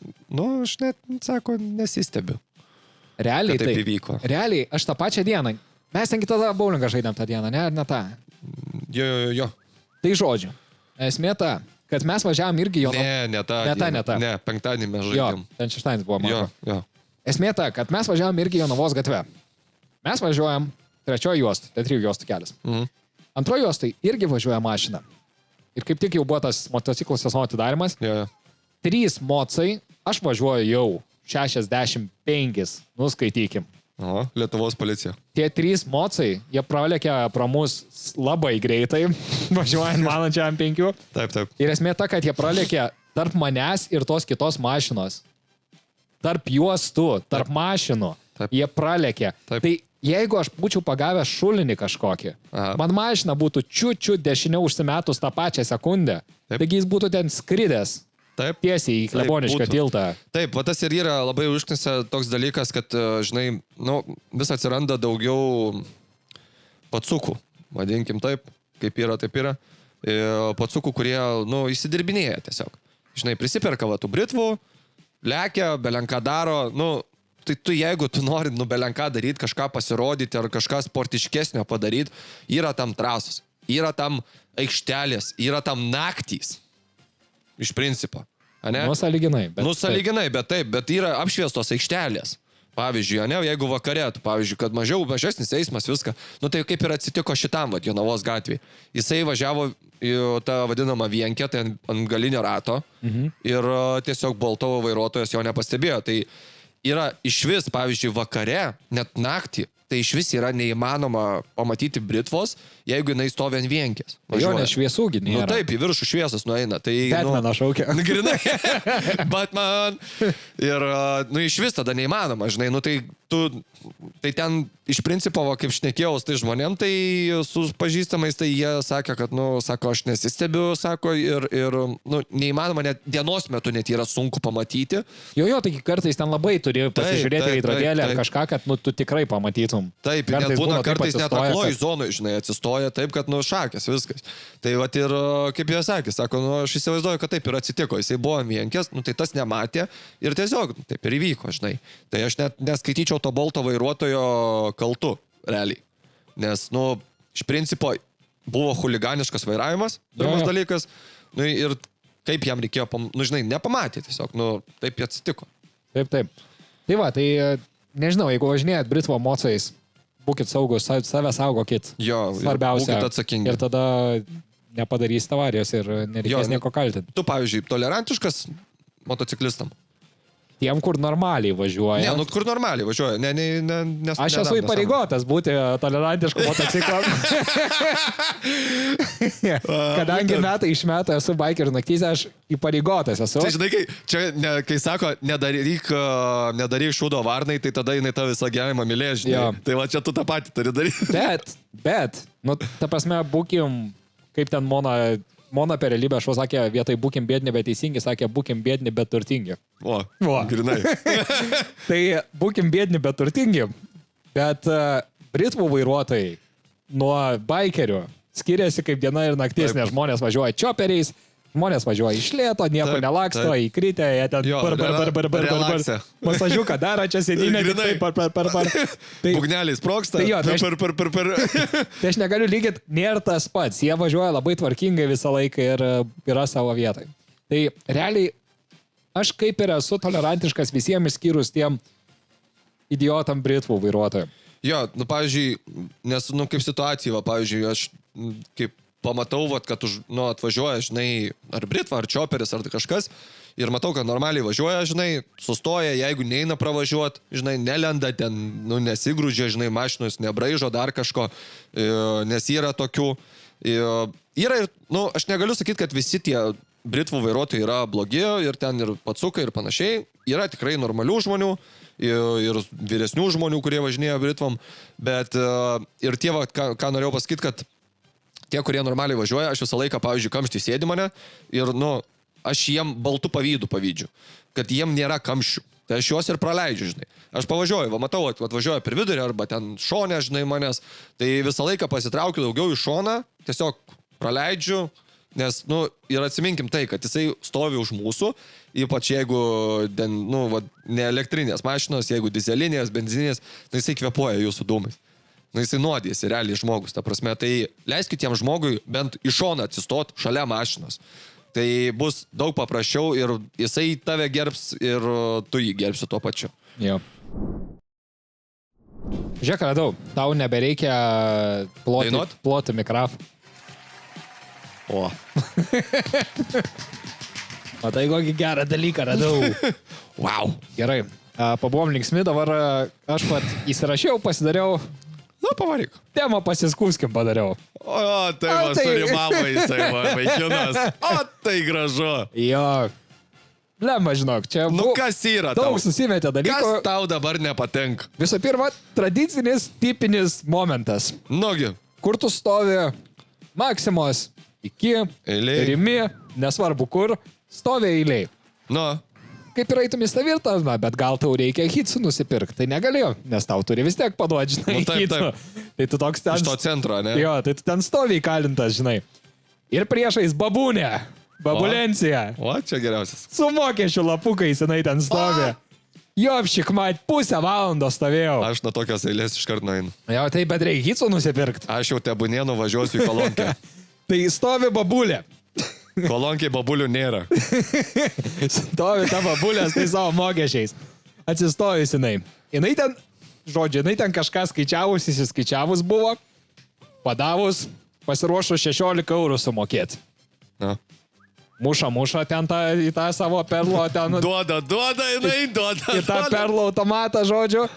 net, sako, nesistebiu. Realiai taip įvyko. Realiai, aš tą pačią dieną, mes ten kitą bowlingą žaidėm tą dieną, ne, ar ne tą? Jo. Tai žodžiu, esmė ta, kad mes važiavom irgi jo... Ne ta. Ne, penktadienį mes žaidėm. Jo, ten šeštadienis buvo, man. Jo. Esmė ta, kad mes važiavom irgi Jonavos gatve. Mes važiuojam 3 juostų, tai 3 juostų kelias. 2 juostai irgi važiuoja mašina. Ir kaip tik jau buvo tas motociklų sezono atidarimas. 3 mocai, aš važiuoju jau 65, skaitykim. O, Lietuvos policija. Tie 3 mocai, jie pralekia pro mus labai greitai, važiuojant manančiam 5. Taip. Ir esmė ta, kad jie pralekia tarp manęs ir tos kitos mašinos. Tarp juostų, tarp mašinų. Taip. Jie pralekia. Taip. Tai jeigu aš būčiau pagavęs šulinį kažkokį, man mašina būtų čiut dešiniau užsimetus tą pačią sekundę, taigi jis būtų ten skridęs. Taip. Tiesiai į Klebonišką tiltą. Taip, tas ir yra labai užknisa toks dalykas, kad, žinai, vis atsiranda daugiau pacukų, vadinkim taip, kaip yra, taip yra. Pacukų, kurie, įsidirbinėja tiesiog. Žinai, prisiperka tų britvų, lekia, belenką daro, tai tu, jeigu tu nori belenką daryti, kažką pasirodyti ar kažką sportiškesnio padaryti, yra tam trasos, yra tam aikštelės, yra tam naktys. Iš principo. Nusaliginai. Bet yra apšviestos aikštelės. Pavyzdžiui, ne, jeigu vakare, tu, pavyzdžiui, kad mažesnis eismas, viską, nu tai kaip ir atsitiko šitam, vat, Jonavos gatvėje. Jisai važiavo į tą vadinamą vienkę, tai ant galinio rato ir tiesiog boltovo vairuotojas jo nepastebėjo. Tai yra išvis, pavyzdžiui, vakare, net naktį, tai iš vis yra neįmanoma pamatyti Britvos, jeigu jinai stovi ant vienkės. Jo, nes šviesų nėra. Nu taip, į viršų šviesos nueina. Tai, Batmaną šaukia. Grinai. Batman. Ir, nu, iš vis tada neįmanoma, žinai, nu, tai ten iš principo, va, kaip šnekėjau, tai žmonėm, tai su pažįstamais, tai jie sakė, kad, nu, sako, aš nesistebiu, sako, ir nu, neįmanoma, net dienos metu net yra sunku pamatyti. Jo, tai kartais ten labai turi pasižiūrėti veidrodėlį ar kažką, kad, nu, tu tikrai pamatytum. Taip, net būna kartais net akloj zonui, žinai, atsistoja taip, kad, nu, šakės, viskas. Tai, va, ir, kaip jie sakė, sako, nu, aš įsivaizduoju, kad taip ir atsitiko, jisai buvo vienkės, nu, tai tas nematė ir tiesiog, nu, taip ir įvyko, žinai. Tai aš net neskaityčiau to bolto vairuotojo kaltu, realiai. Nes, nu, iš principo buvo chuliganiškas vairavimas, pirmas dalykas, nu, ir kaip jam reikėjo, nu, žinai, nepamatė tiesiog, nu, taip atsitiko. Taip. Tai va, tai nežinau, jeigu važinėjat Britvo mocais, būkit saugus, save saugokit. Jo, svarbiausia. Būkit atsakingi. Ir tada nepadarys avarijos ir nereikės nieko kaltinti. Tu, pavyzdžiui, tolerantiškas motociklistam? Tiem, kur normaliai važiuoja. Ne, nu kur normaliai važiuoja. Aš esu įpareigotas būti tolerantišku motociklam. Kadangi metai iš metų esu bikerių naktyse, aš įpareigotas esu. Tai žinai, kai sako, nedaryk šūdo varnai, tai tada jinai tą visą gyvenimą mylės, žinai. Jo. Tai va čia tu tą patį turi daryti. Bet, nu, ta prasme, būkim, kaip ten Mona per realybę švo sakė, vietoj būkim bėdni, bet teisingi, sakė, būkim bėdni, bet turtingi. O, grinai. Tai būkim bėdni, bet turtingi. Bet Britvų vairuotojai nuo bikerių skiriasi kaip diena ir naktis, nes žmonės važiuoja čoperiais, žmonės važiuoja iš lėto, nieko nelaksto, įkritę, jie ten masažiuką daro, čia sėdynė, tai bugneliai sproksta. Tai aš negaliu lygit, nėra tas pats, jie važiuoja labai tvarkingai visą laiką ir yra savo vietoj. Tai realiai, aš kaip ir esu tolerantiškas visiems išskyrus tiem idiotam Britvų vairuotojam. Jo, nu, pavyzdžiui, nes, nu, kaip situacija, va, pavyzdžiui, aš kaip pamatau, vat, kad atvažiuoja, žinai, ar Britva, ar čoperis, ar kažkas, ir matau, kad normaliai važiuoja, žinai, sustoja, jeigu neina pravažiuoti, žinai, nelenda ten, nu, nesigrūdžia, žinai, mašinos nebraižo dar kažko, nes yra tokių. Yra ir, nu, aš negaliu sakyti, kad visi tie Britvų vairuotojai yra blogi, ir ten ir patsukai, ir panašiai. Yra tikrai normalių žmonių, ir vyresnių žmonių, kurie važinėja Britvom, bet ir tie, ką norėjau pasakyti, kad tie, kurie normaliai važiuoja, aš visą laiką, pavyzdžiui, kamštį sėdi mane ir, nu, aš jiem baltų pavydžiu, kad jiem nėra kamščių. Tai aš juos ir praleidžiu, žinai. Aš pavažiuoju, matau, atvažiuoju per vidurį arba ten šonę, žinai, manęs. Tai visą laiką pasitraukiu daugiau į šoną, tiesiog praleidžiu, nes, nu, ir atsiminkim tai, kad jisai stovi už mūsų, ypač jeigu, nu, ne elektrinės mašinos, jeigu dizelinės, benzinės, tai jisai kvėpuoja jūsų dūmais. Nu, jisai nuodėsi, realiai žmogus, ta prasme, tai leiskit jam žmogui bent iš šoną atsistot šalia mašinos. Tai bus daug paprasčiau ir jisai tave gerbs ir tu jį gerbsi tuo pačiu. Jo. Žiūrėk, radau, tau nebereikia ploti mikrofą. O. Matai, kokį gerą dalyką radau. Wow. Gerai, pabuvom linksmi, dabar aš įsirašiau, pasidariau. Nu, pavaryk. Temą pasiskūskim padariau. O, tai va, surimavo jisai, vaikinas. O, tai gražu. Jo. Lemba, žinok, čia... Nu, kas yra tau? Daug susimetė dalykų. Kas tau dabar nepatenka? Visų pirma, tradicinis, tipinis momentas. Nugi. Kur tu stovi Maksimos iki, Rimi, nesvarbu kur, stovi eiliai. Nu. Kaip ir eitum į savirtą, bet gal tau reikia hitsų nusipirkti. Tai negalėjau, nes tau turi vis tiek paduoti, žinai, nu, taip, hitsų. Tai tu toks ten... Iš to centro, ne? Jo, tai tu ten stovi įkalintas, žinai. Ir priešais babūnė, babulencija. O, čia geriausias. Su mokesčių lapukais jinai ten stovi. Jo, apšikmat, pusę valandos stovėjau. Aš nuo tokios eilės iškart nueinu. Jo, tai bet reikia hitsų nusipirkti. Aš jau Tebūnėnų važiuosiu į Kolonkę. Tai stovi babulė. Kolonkiai babulių nėra. Stovi ta babulės, tai savo mokesčiais. Atsistojus jinai. jinai ten kažką įsiskaičiavus buvo, padavus, pasiruošus 16 eurų sumokėti. Na. Muša ten į tą savo perlo, ten... Duoda, duoda. Į tą perlo automatą, žodžiu.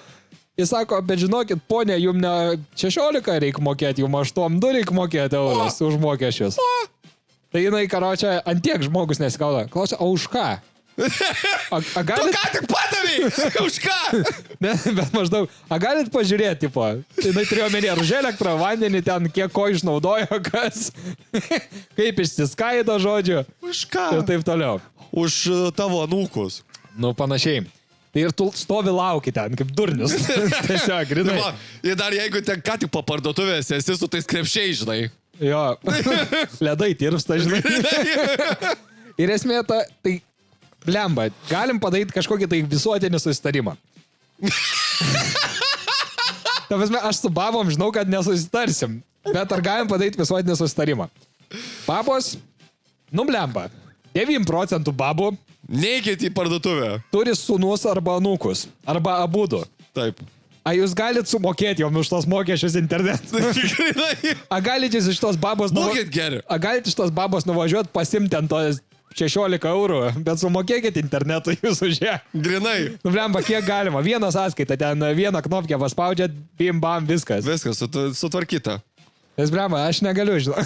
Jis sako, bet žinokit, ponė, jums ne 16 reikia mokėti, jums 8 reikia mokėti eurus už mokesčius. Tai jinai, karočią, antiek žmogus nesikauda. Klausia, o už ką? Tu ką tik padavai? Už ką? Ne, bet maždaug, galit pažiūrėti, tipo, jinai turėjo menį, už elektrą, vandenį ten, kiek ko išnaudojo, kas, kaip išsiskaido, žodžiu. Už ką? Ir taip toliau. Už tavo anūkus. Nu, panašiai. Tai ir tu stovi lauki ten, kaip durnius. Tiesiog, grinai. Ir dar jeigu ten ką tik po parduotuvės esi su tais krepšiai, žinai. Jo, ledai tirpsta, žinai. Ir esmė ta, tai, blemba, galim padaryti kažkokį tai visuotinį susitarimą. Ta prasme, aš su babom žinau, kad nesusitarsim, bet ar galim padaryti visuotinį susitarimą? Babos, nu blemba, 9% babų neikit į parduotuvę. Turi sūnus arba anūkus, arba abudu. Taip. A jūs galite sumokėti jom už tos mokesčius internetu? A galite iš tos babos... A galite iš tos babos nuvažiuoti, pasimti ant tos 16 eurų, bet sumokėkit internetu jūs už ją. Grinai. Nu, blemba, kiek galima. Vieną sąskaitą, ten vieną knopkę paspaudžiat, bim, bam, viskas. Viskas, sutvarkyta. Nes, blemba, aš negaliu, žinau.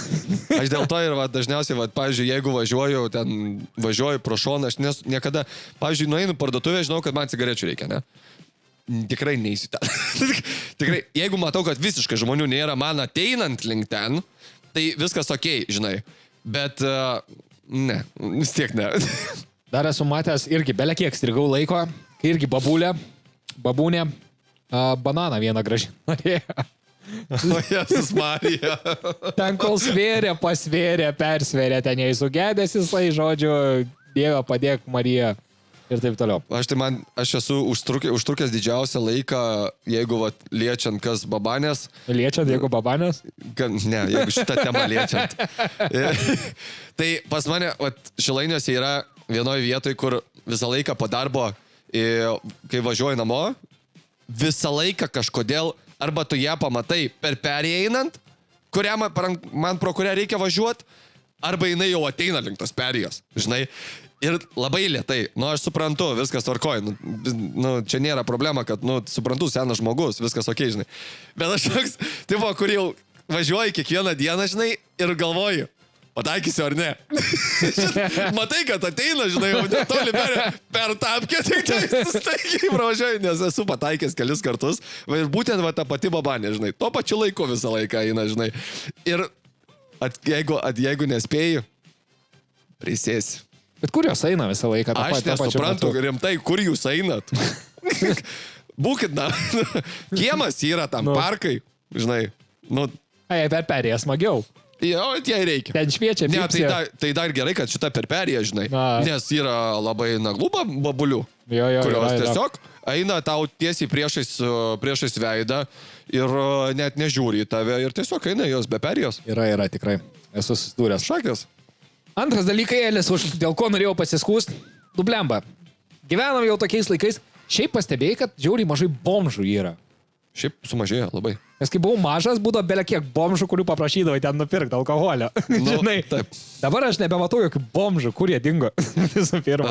Aš dėl to ir dažniausiai, pavyzdžiui, jeigu važiuoju pro šoną, aš niekada, pavyzdžiui, nueinu parduotuvę, žinau, kad man cigarečių reikia, ne? Tikrai neįsiu ten. Tikrai, jeigu matau, kad visiškai žmonių nėra, man ateinant link ten, tai viskas okei, žinai. Bet, ne, vis tiek ne. Dar esu matęs irgi, belekiek strigau laiko, kai irgi babūnė, bananą vieną gražiai norėjo. O Jėzus Marija. Ten kol svėrė, pasvėrė, persvėrė, ten jai sugedęs jisai, žodžiu, Dieve padėk Marija ir taip toliau. Aš esu užtrukęs didžiausią laiką, jeigu liečiant kas babanės. Liečiant, jeigu babanės? Ne, jeigu šitą temą liečiant. Tai pas mane Šilainiuose yra vienoje vietoje, kur visą laiką po darbo, kai važiuoju namo, visą laiką kažkodėl arba tu ją pamatai per perėją einant, man pro kurią reikia važiuoti, arba jinai jau ateina link tos perėjos, žinai. Ir labai lėtai, aš suprantu, viskas tvarkoja, čia nėra problema, kad, suprantu, senas žmogus, viskas okei, žinai. Bet aš toks, tipo, kur jau važiuoju kiekvieną dieną, žinai, ir galvoju, pataikysiu ar ne. Matai, kad ateina, žinai, jau netoli per tapkę, tik tai staigiai pravažiuoju, nes esu pataikęs kelis kartus. Ir būtent ta pati babanė, žinai, tuo pačiu laiku visą laiką eina, žinai. Ir jeigu nespėju, prisėsi. Bet kur jos eina visą laiką? Aš nesuprantu, rimtai, kur jūs einat. Būkit, kiemas yra tam parkai, žinai. Per perėją smagiau. Jo, jai reikia. Ten šviečia, ne, tai dar gerai, kad šita per perėją, žinai. Nes yra labai naglų babulių, kurios tiesiog eina tau tiesiai priešais veidą ir net nežiūri į tave ir tiesiog eina jos be perėjos. Yra, tikrai. Esu susidūręs. Šakės. Antras dalykėlis, dėl ko norėjau pasiskūst, blemba. Gyvenam jau tokiais laikais. Šiaip pastebėjai, kad žiauriai mažai bomžų yra. Šiaip sumažėjo labai. Nes kai buvau mažas, būdavo belekiek bomžų, kurių paprašydavai ten nupirkti alkoholio. Žinai, taip. Dabar aš nebematau jokių bomžų, kur jie dingo. Visų pirma.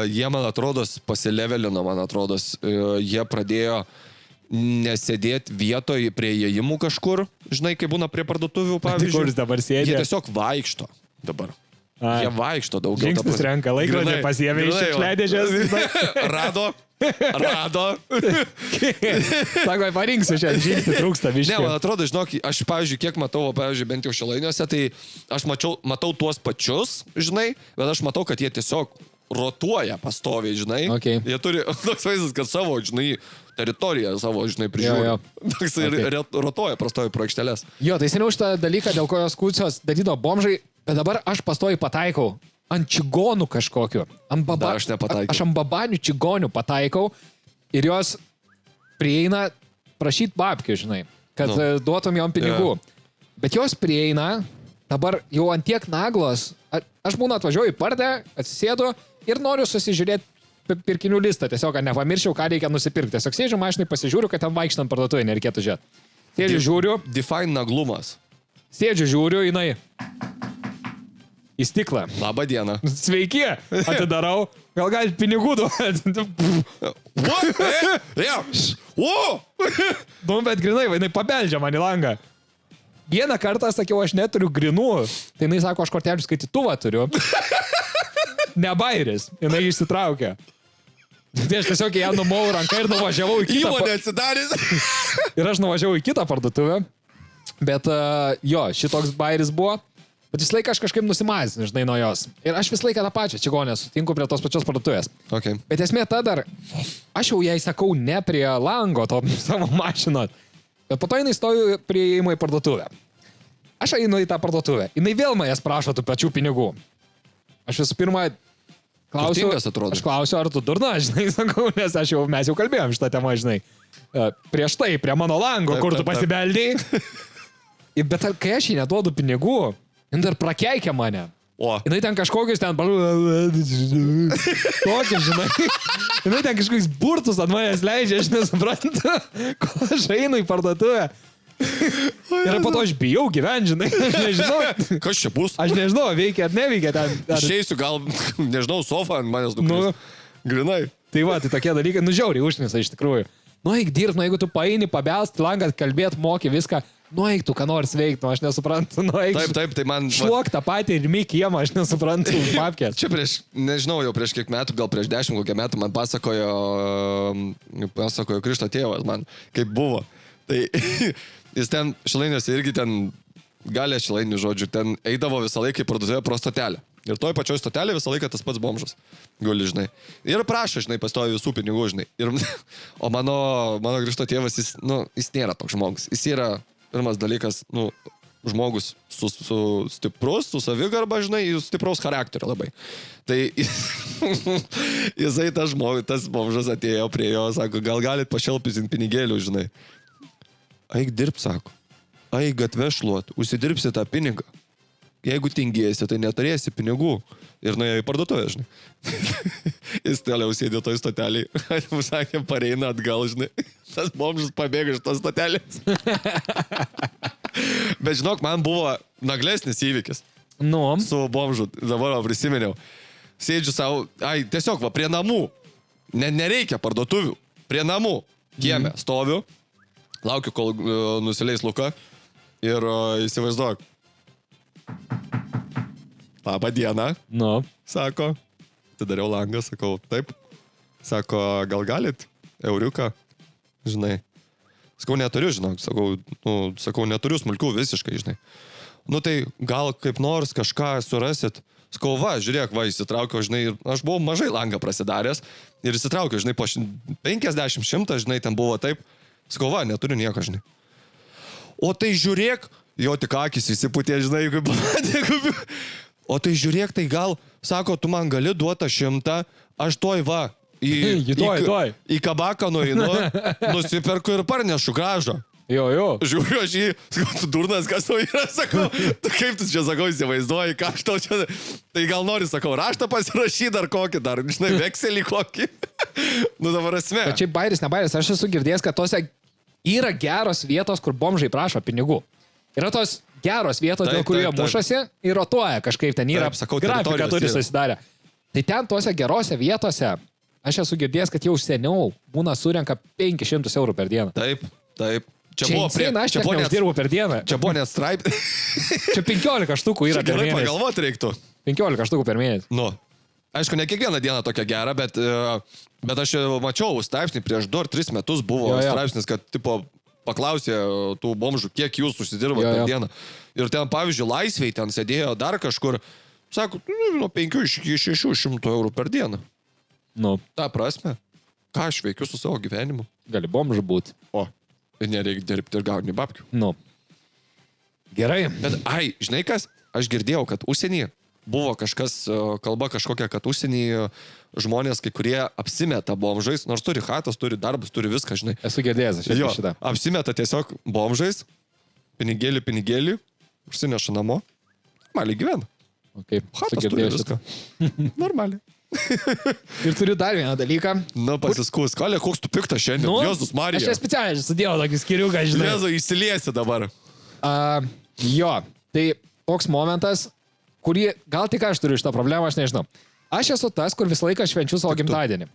Jie, man atrodos, pasilevelino, man atrodos. Jie pradėjo nesėdėti vietoje prie įėjimų kažkur. Žinai, kai būna prie parduotuvių, pavyzdžiui. Kur jis dabar sėdė? Jie tiesiog vaikšto dabar. Jie vaikšto daugiau. Žingsnis renka, laikrodį pasiėmė iš šiukšliadėžės. Rado. Sako, parinksiu šiandien, žingsnį trūksta viškai. Ne, man atrodo, žinok, aš, pavyzdžiui, kiek matau, bent jau Šilainiuose, tai aš matau tuos pačius, žinai, bet aš matau, kad jie tiesiog rotuoja pastoviai, žinai. Okay. Jie turi toks vaizdas, kad savo, žinai, teritoriją savo, žinai, prižiūri. Toks ir rotuoja pastoviai pro aikšteles. Jo, tai seniau šitą dalyką, dėl ko jos kūcios darydavo bomžai, bet dabar aš pastoviai pataikau ant čigonų kažkokiu. Aš nepataikiau. Aš ant babanių čigonių pataikau ir jos prieina prašyti babkių, žinai, kad duotum jom pinigų. Bet jos prieina, dabar jau ant tiek naglos, aš būna atvažiuoju į pardę, atsisėdu ir noriu susižiūrėti pirkinių listą, tiesiog, kad nepamirščiau, ką reikia nusipirkti. Tiesiog sėdžiu mašinai, pasižiūriu, kad ten vaikštant parduotuvėje nereikėtų žiūrėti. Sėdžiu, žiūriu. Define naglumas. Sėdžiu, žiūriu, jinai į stiklą. Labą dieną. Sveiki, atidarau. Gal galite pinigų duoti? Nu, bet grinai, jinai pabeldžia man į langą. Vieną kartą sakiau, aš neturiu grinų. Tai jinai sako, aš kortelių skaitytuvą turiu. Ne bairis. Jinai išsitraukė. Tai aš tiesiog ją numau ranką ir nuvažiavau į kitą. Įmonė atsidarys. Ir aš nuvažiavau į kitą parduotuvę. Bet jo, šitoks bairis buvo. Bet visą laiką aš kažkaip nusimazinu, žinai, nuo jos. Ir aš visą laiką tą pačią čigonę sutinku prie tos pačios parduotuvės. Okay. Bet esmė ta dar, aš jau jai sakau ne prie lango to savo mašino. Bet po to jinai stoju prie įėjimo į parduotuvę. Aš einu į tą parduotuvę. Jinai vėl manęs prašo tų pačių pinigų. Aš visų pirma klausiu, aš klausiu, ar tu durna, žinai, sakau, nes mes jau kalbėjom šitą temą, žinai. Prieš tai, prie mano lango, kur tu pasibeldėjai. Bet kai aš jai neduodu pinigų, jin dar prakeikė mane. O. Jinai ten kažkokius ten... Tokius, žinai. Jinai ten kažkokius burtus ant manęs leidžia, aš nesuprantu, ko aš einu į parduotuvę. Ir po to aš bijau gyventi, žinai. Aš nežinau. Kas čia bus? Aš nežinau, veikia ar neveikia ten. Išeisiu gal, nežinau, sofą ant manęs dukris. Grinai. Tai va, tai tokie dalykai, žiauriai užnisa iš tikrųjų. Eik dirbt, jeigu tu paeini, pabelsti langą, kalbėt, moki viską, eik tu, ką nors veikti, aš nesuprantu, eik. Taip, tai man... Šluok tą patį ir myk kiemą, aš nesuprantu, papkės. Čia prieš, nežinau, jau prieš kiek metų, gal prieš 10 kokią metų man pasakojo Krikšto tėvas man, kaip buvo. Tai jis ten Šilainiuose irgi ten, galė Šilainių žodžių, ten eidavo visą laiką į parduotuvę pro stotelę. Ir toj pačioj stotelė visą laiką tas pats bomžas. Guli, žinai. Ir prašo, žinai, pastovi visų pinigų, žinai. O mano Krikšto tėvas, jis nėra toks žmogus. Jis yra, pirmas dalykas, žmogus su stiprus, su savigarba, žinai, stipraus charakterio labai. Tai jisai tas bomžas atėjo prie jo, sako, gal galit pašelpizint pinigėlių, žinai. Eik dirb, sako. Eik gatvę šluot, užsidirbsi tą pinigą. Jeigu tingėsi, tai neturėsi pinigų. Ir nuėjo į parduotuvę, žinai. Jis toliau sėdė toj stotelį. Sakė, pareina atgal, žinai. Tas bomžas pabėga iš tos stotelės. Bet žinok, man buvo naglesnis įvykis. Su bomžu. Dabar prisiminiau. Sėdžiu savo, tiesiog prie namų. Nereikia parduotuvių. Prie namų. Kieme stoviu. Laukiu, kol nusileis Luka. Ir įsivaizduok. Labą dieną, sako. Atidariau langą, sakau, taip. Sako, gal galit euriuką, žinai. Sakau, neturiu, žinok. Sakau, neturiu smulkių visiškai, žinai. Tai gal kaip nors kažką surasit. Sakau, žiūrėk, įsitraukiau, žinai, aš buvau mažai langą prasidaręs. Ir įsitraukiau, žinai, po 50-100, žinai, ten buvo taip. Sakau, neturiu nieko, žinai. O tai žiūrėk, jo tik akis įsiputė, žinai, kaip pamatė. O tai žiūrėk, tai gal, sako, tu man gali duoti 100, aš toj į kabaką nueinu, nusiperku ir parnešu gražą. Jo. Žiūriu, aš jį, sakau, tu durnas, kas tau yra, sakau, tu kaip tu čia, sakau, įsivaizduoji, ką aš tau čia, tai gal nori, sakau, raštą pasirašyti dar kokį, dar, žinai, vekselį kokį. Dabar esmė. Bet čia bairis, ne bairis, aš esu girdėjęs, kad tose yra geros vietos, kur bomžai prašo pinigų. Yra tos geros vietos, dėl kurių jie mušasi ir rotuoja kažkaip, ten yra grafika turi susidarę. Tai ten tose gerose vietose, aš esu girdėjęs, kad jau seniau būna surenka 500 eurų per dieną. Taip. Čia buvo neuždirbu per dieną. Čia buvo net straipsnis. Čia 15 štukų yra per mėnesį. Pagalvoti reiktų. 15 štukų per mėnesį. Aišku, ne kiekvieną dieną tokia gera, bet aš mačiau straipsnį prieš 2-3 metus buvo straipsnis, kad tipo paklausė tų bomžų, kiek jūs užsidirbo per dieną. Ir ten, pavyzdžiui, Laisvėj ten sėdėjo dar kažkur, sako, nuo 5 iki 600 eurų per dieną. Ta prasme, ką aš veikiu su savo gyvenimu? Gali bomžų būti. Ir nereikia dirbti ir gauni babkių. Gerai. Bet, žinai kas, aš girdėjau, kad užsienyje buvo kažkas, kalba kažkokia, kad užsienyje žmonės, kai kurie apsimeta bomžais, nors turi chatas, turi darbus, turi viską, žinai. Esu girdėjęs šitą. Apsimeta tiesiog bomžais, pinigėlį, užsineša namo, normaliai gyvena. Chatas turi viską. Normaliai. Ir turiu dar vieną dalyką. Nu, pasiskus. Kalė, koks tu piktas šiandien. Nu, Jėzus Marija. Aš čia specialiai sudėjau tokį skiriuką, žinai. Jėzu, įsiliesi dabar. Jo, tai toks momentas, kurį gal tik aš turiu šitą problemą, aš nežinau. Aš esu tas, kur visą laiką švenčiu savo gimtadienį.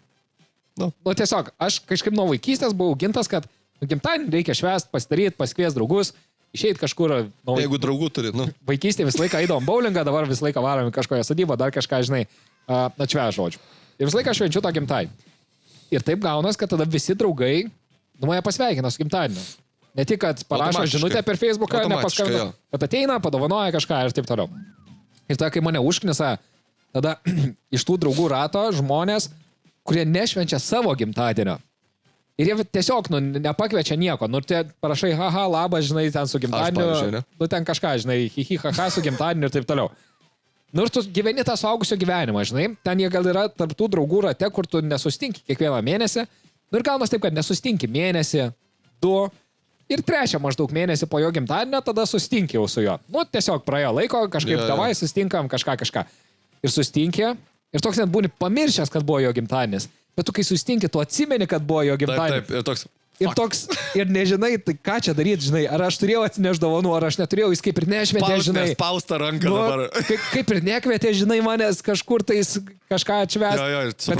Nu, tiesiog, aš kažkaip nuo vaikystės buvau gintas, kad gimtadienį reikia švęsti, pasidaryti, pasikviesti draugus, išeiti kažkur. Jeigu draugų turi, nu. Vaikystėje visą laiką eidavom bowlingą, dabar visą laiką varom į kažkokią sodybą, dar kažką, žinai, atšvęs žodžiu. Ir visą laiką švenčiu tą gimtadienį. Ir taip gaunas, kad tada visi draugai mane pasveikina su gimtadieniu. Ne tik, kad parašo žinutę per Facebooką, nepaskambina, kad ateina, padovanoja kažką ir taip toliau. Ir tada, kai mane užknisa, tada iš tų draugų rato žmonės, kurie nešvenčia savo gimtadienio. Ir jie tiesiog, nepakviečia nieko. Te parašai, haha, labas, žinai, ten su gimtadieniu. Ten kažką, žinai, hihi, haha, su gimtadieniu ir taip toliau. Ir tu gyveni tą suaugusio gyvenimą, žinai. Ten jie gal yra tarp tų draugų rate, kur tu nesustinki kiekvieną mėnesį. Ir gaunas taip, kad nesustinki mėnesį, 2 ir 3 maždaug mėnesį po jo gimtadienio, tada sustinki jau su juo. Tiesiog praėjo laiko, kažkaip davai, sustinkam, kažką. Ir sustinki. Ir toks net būni pamiršęs, kad buvo jo gimtadienis. Bet tu kai sustinki, tu atsimeni, kad buvo jo gimtadienis. Taip, ir toks. Ir nežinai, tai ką čia daryti, žinai, ar aš turėjau atsinešti dovanų, ar aš neturėjau, jis kaip ir nešvietė, žinai. Spausta ranka dabar. Kaip ir nekvietė, žinai, manęs kažkur tais kažką atšvęsti.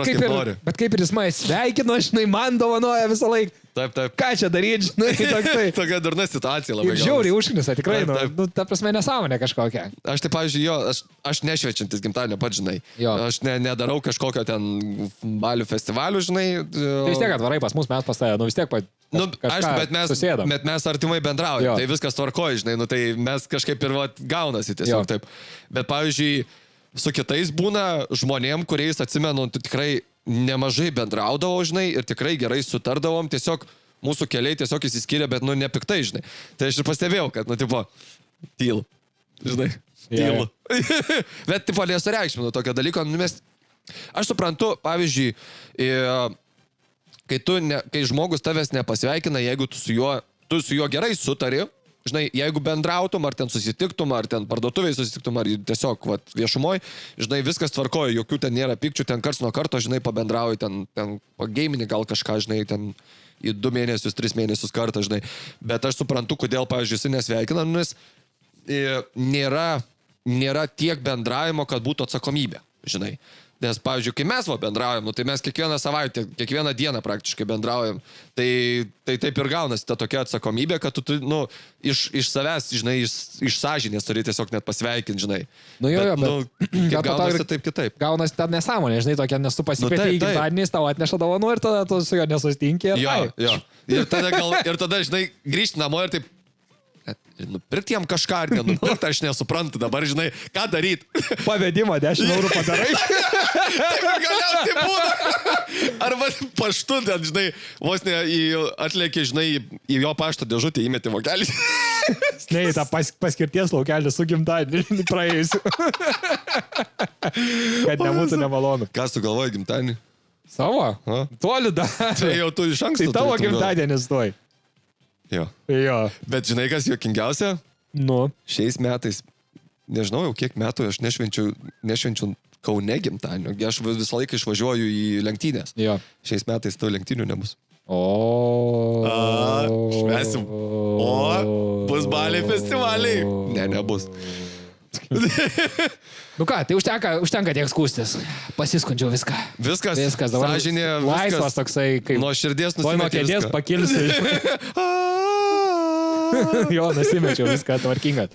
Bet kaip ir jis mane sveikino, žinai, man dovanoja visą laiką. Taip. Ką čia daryti, žinai, toksai. Tokia durna situacija labai. Ir žiauriai užknisa, tikrai, ta prasme nesąmonė kažkokia. Aš tai, pavyzdžiui, aš nešviečiantis gimtadienio pats, žinai. Aš nedarau kažkokio ten balių festivalių, žinai. Tai vis tiek atvarai pas mus, mes pas tave, vis tiek aišku, bet mes artimai bendraujam, tai viskas tvarkoja, žinai, tai mes kažkaip ir gaunasi tiesiog taip. Bet, pavyzdžiui, su kitais būna žmonėm, kuriais atsimenu, tikrai nemažai bendraudavo, žinai, ir tikrai gerai sutardavom, tiesiog mūsų keliai tiesiog įsiskyrė, bet, nepiktai, žinai. Tai aš ir pastebėjau, kad, tylu, žinai, tylu. Bet, nesureikšminu tokio dalyko, aš suprantu, pavyzdžiui, kai žmogus tavęs nepasveikina, jeigu tu su juo gerai sutari, žinai, jeigu bendrautum, ar ten susitiktum, ar ten parduotuviai susitiktum, ar tiesiog viešumoj, žinai, viskas tvarkoja, jokių ten nėra pykčių, ten karts nuo karto, žinai, pabendrauji, ten pageiminį gal kažką, žinai, ten į 2 mėnesius, 3 mėnesius kartą, žinai. Bet aš suprantu, kodėl, pavyzdžiui, jis nesveikina, nes nėra tiek bendravimo, kad būtų atsakomybė, žinai. Nes, pavyzdžiui, kai mes bendraujam, tai mes kiekvieną savaitę, kiekvieną dieną praktiškai bendraujam, tai taip ir gaunasi ta tokia atsakomybė, kad tu, iš savęs, žinai, iš sąžinės turi tiesiog net pasveikinti, žinai. Bet gaunasi taip kitaip. Gaunasi ta nesąmonė, žinai, tokia, nes tu pasikvietei į gimtadienį, tau atneša dovanų ir tada tu su juo nesustinki. Jo. Ir tada, žinai, grįžti namo ir taip, nupirkti jam kažką ar nenupirkti, aš nesuprantu dabar, žinai, ką daryti. Pavedimą 10 eurų padarai. Taip galiausiai būna. Arba paštu, ten, žinai, vos ne atlėkė, žinai, į jo pašto dėžutę įmeti vokelį. Ne, į tą paskirties laukelį su gimtadienį praėjusiu. Kad nebūtų nemalonu. Ką sugalvoji gimtadienį? Savo? Toli dar. Tai jau tu iš anksto. Tai tavo gimtadienis tuoj. Jo. Bet žinai, kas juokingiausia? Šiais metais, nežinau jau kiek metų, aš nešvenčiu Kaune gimtadienio. Aš visą laiką išvažiuoju į lenktynės. Šiais metais to lenktynių nebus. Švesim. Bus baliai festivaliai. Nebus. Ką, tai užtenka tiek skūstis. Pasiskundžiau viską. Viskas dabar. Sąžinė, laisvas toksai, kaip nuo širdies nusimetė. Nuo kėdės pakilsiu. Jo, nusimečiau viską tvarkinga.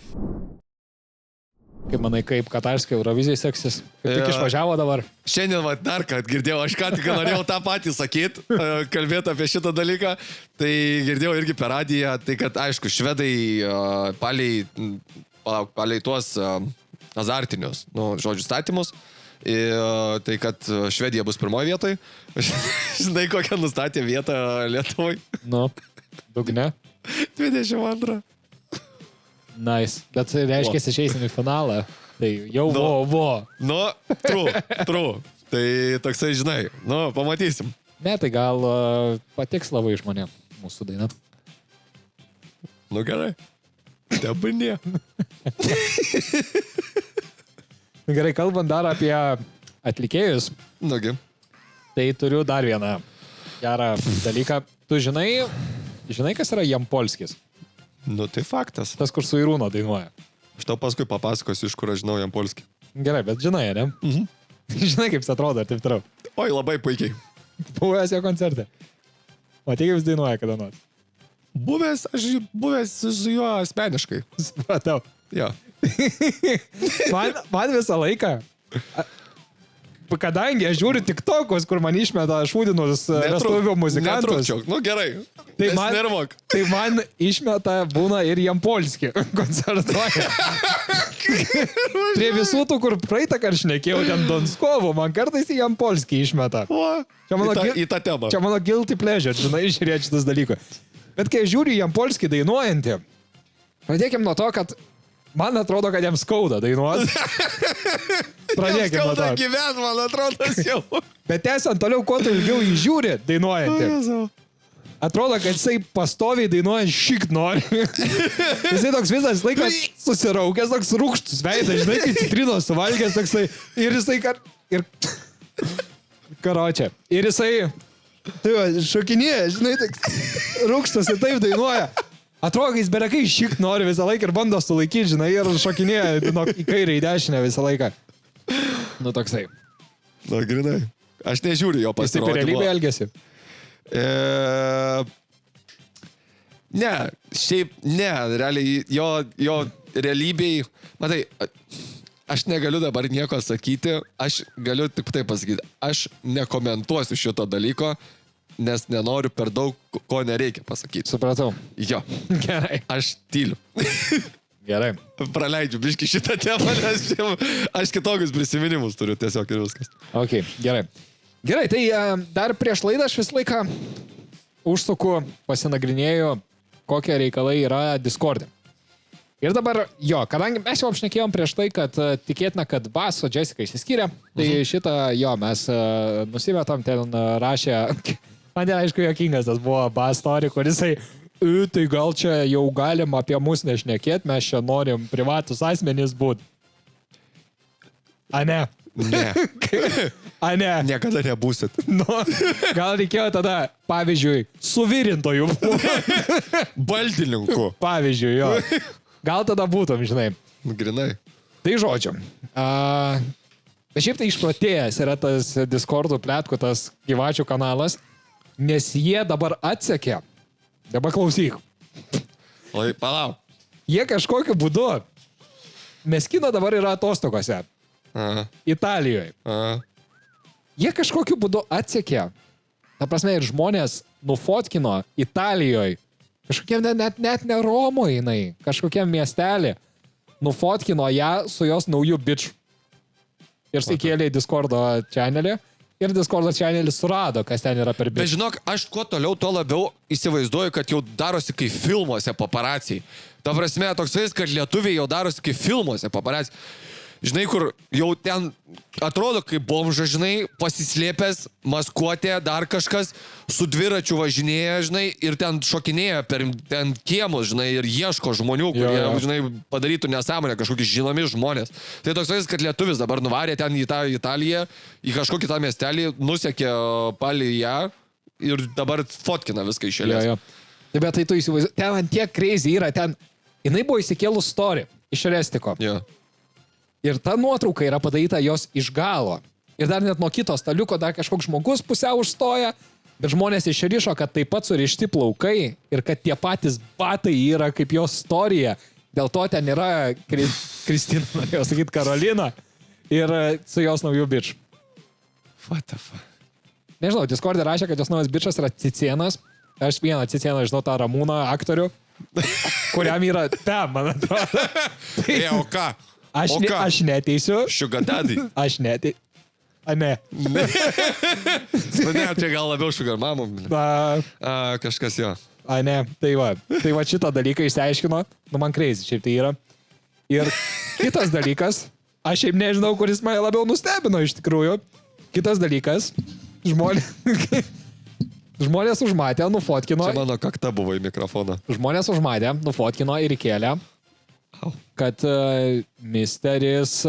Kaip manai, kaip Katarskio Eurovizijai seksis? Kaip tik išvažiavo dabar? Šiandien dar kad girdėjau, aš ką tik norėjau tą patį sakyti, kalbėti apie šitą dalyką. Tai girdėjau irgi per radiją, tai kad aišku, švedai palei tuos azartinius, žodžių statymus. Tai kad Švedija bus pirmoje vietoje. Žinai, kokią nustatė vietą Lietuvai? Dugne. 22. Nice. Bet reiškia, išeisim į finalą. Tai jau buvo. True. Tai toksai, žinai, pamatysim. Ne, tai gal patiks labai žmonėm mūsų daina. Gerai. Tebūnie. Gerai, kalbant dar apie atlikėjus, Nugi. tai turiu dar vieną gerą dalyką. Tu žinai, kas yra Jampolskis? Nu, tai faktas. Tas, kur su Irūno dainuoja. Aš tau paskui papasakosiu, iš kur aš žinau Jampolskį. Gerai, bet žinai, ne? Žinai, kaip jis atrodo ir taip toliau. Oi, labai puikiai. Buvęs jo koncerte. Matai, kaip jis dainuoja kada nors. Buvęs su juo asmeniškai. Supratau. Jo. Man visą laiką, kadangi aš žiūriu TikTokus, kur man išmeta šūdinus vestuvių muzikantus. Netrukčiau. Nu gerai. Tai man išmeta būna ir Jampolskį koncertuoja. Prie visų tų, kur praeitą kartą šnekėjau, ten Donskovo, man kartais į Jampolskį išmeta. Į tą temą. Čia mano guilty pleasure, žinai, žiūrėti šitas dalykas. Bet kai žiūriu Jampolskį dainuojantį, pradėkim nuo to, kad man atrodo, kad jam skauda dainuoti. Pradėkim nuo to. Skauda gyvent, man atrodo, jau. Bet tęsiant toliau, kuo tu ilgiau jį žiūri dainuojantį. Atrodo, kad jisai pastoviai dainuoja šik nori. Jisai toks visas laikas susiraukęs, toks rūkštus veidas, žinai, kai citrinos suvalgęs, toksai. Ir jisai karočią. Ir jisai šokinėja, žinai, rūkštus ir taip dainuoja. Atrodo, kad jis berekai šik nori visą laiką ir bando sulaikyti, žinai, ir šokinėja į kairę į dešinę visą laiką. Nu, toksai. Na, grinai. Aš nežiūriu jo pasirodymą. Jis taip ir realybėje elgesi. Ne, šiaip ne, realiai jo realybėj, matai, aš negaliu dabar nieko sakyti, aš galiu tik tai pasakyti, aš nekomentuosiu šito dalyko, nes nenoriu per daug, ko nereikia pasakyti. Supratau. Jo. Gerai. Aš tyliu. Gerai. Praleidžiu biškį šitą temą, nes aš kitokius prisiminimus turiu tiesiog ir viskas. Ok, gerai. Gerai, tai dar prieš laidą aš visą laiką užsuku, pasinagrinėju, kokie reikalai yra Discord'e. Ir dabar, kadangi mes jau apšnekėjom prieš tai, kad tikėtina, kad Bas su Jessica išsiskyrė, tai šitą, mes nusimetom, ten rašė, man aišku, jokingas tas buvo Bas story, kur jisai, tai gal čia jau galim apie mus nešnekėti, mes čia norim privatus asmenys būti. A ne? Ne. A ne? Niekada nebūsit. Nu, gal reikėjo tada, pavyzdžiui, suvirintojų. Baldininkų. Pavyzdžiui, jo. Gal tada būtum, žinai. Grinai. Tai žodžiu. Bet šiaip tai išprotėjęs yra tas Discord'ų pletkų, tas gyvačių kanalas, nes jie dabar atsekė. Dabar klausyk. Oi, palauk. Jie kažkokiu būdu. Meskino dabar yra atostogose. Aha. Italijoje. Aha. Jie kažkokiu būdu atsekė. Ta prasme, ir žmonės nufotkino Italijoje. Kažkokiem net ne Romoje jinai. Kažkokiam miestelį. Nufotkino ją su jos nauju biču. Ir įkėlė į Discordo channelį. Ir Discordo channelį surado, kas ten yra per bičą. Bet žinok, aš kuo toliau, tuo labiau įsivaizduoju, kad jau darosi kaip filmuose paparaciai. Ta prasme, toks vaizdas, kad lietuviai jau darosi kaip filmuose paparaciai. Žinai, kur jau ten atrodo kaip bomža, žinai, pasislėpęs, maskuotė, dar kažkas, su dviračiu važinėja, žinai, ir ten šokinėja per ten kiemus, žinai, ir ieško žmonių, kurie, žinai, padarytų nesąmonę, kažkokie žinomi žmonės. Tai toks vaizdas, kad lietuvis dabar nuvarė ten į tą Italiją, į kažkokį tą miestelį, nusekė palį ją ir dabar fotkina viską iš eilės. Bet tai tu įsivaizduoji, ten tiek crazy yra, ten, jinai buvo įsikėlus story iš Restiko. Ir ta nuotrauka yra padaryta jos iš galo. Ir dar net nuo kito staliuko dar kažkoks žmogus pusiau užstoja, bet žmonės išrišo, kad taip pat surišti plaukai ir kad tie patys batai yra kaip jos istorija. Dėl to ten yra Kristina, norėjau sakyti, Karolina ir su jos nauju biču. What the fuck? Nežinau, Discord'e rašė, kad jos naujas bičas yra Cicienas. Aš vieną Cicieną žinau, tą Ramūną aktorių, kuriam yra man atrodo. O ką? Aš neteisiu. Sugar daddy. Aš neteisiu. A ne. Ne, čia gal labiau sugar mamom. Kažkas jo. A ne, tai va šitą dalyką išsiaiškino. Nu, man crazy, šiaip tai yra. Ir kitas dalykas, aš šiaip nežinau, kuris mane labiau nustebino iš tikrųjų. Kitas dalykas, žmonės užmatė, nufotkino. Čia mano kakta buvo į mikrofoną. Žmonės užmatė, nufotkino ir įkėlė, kad misteris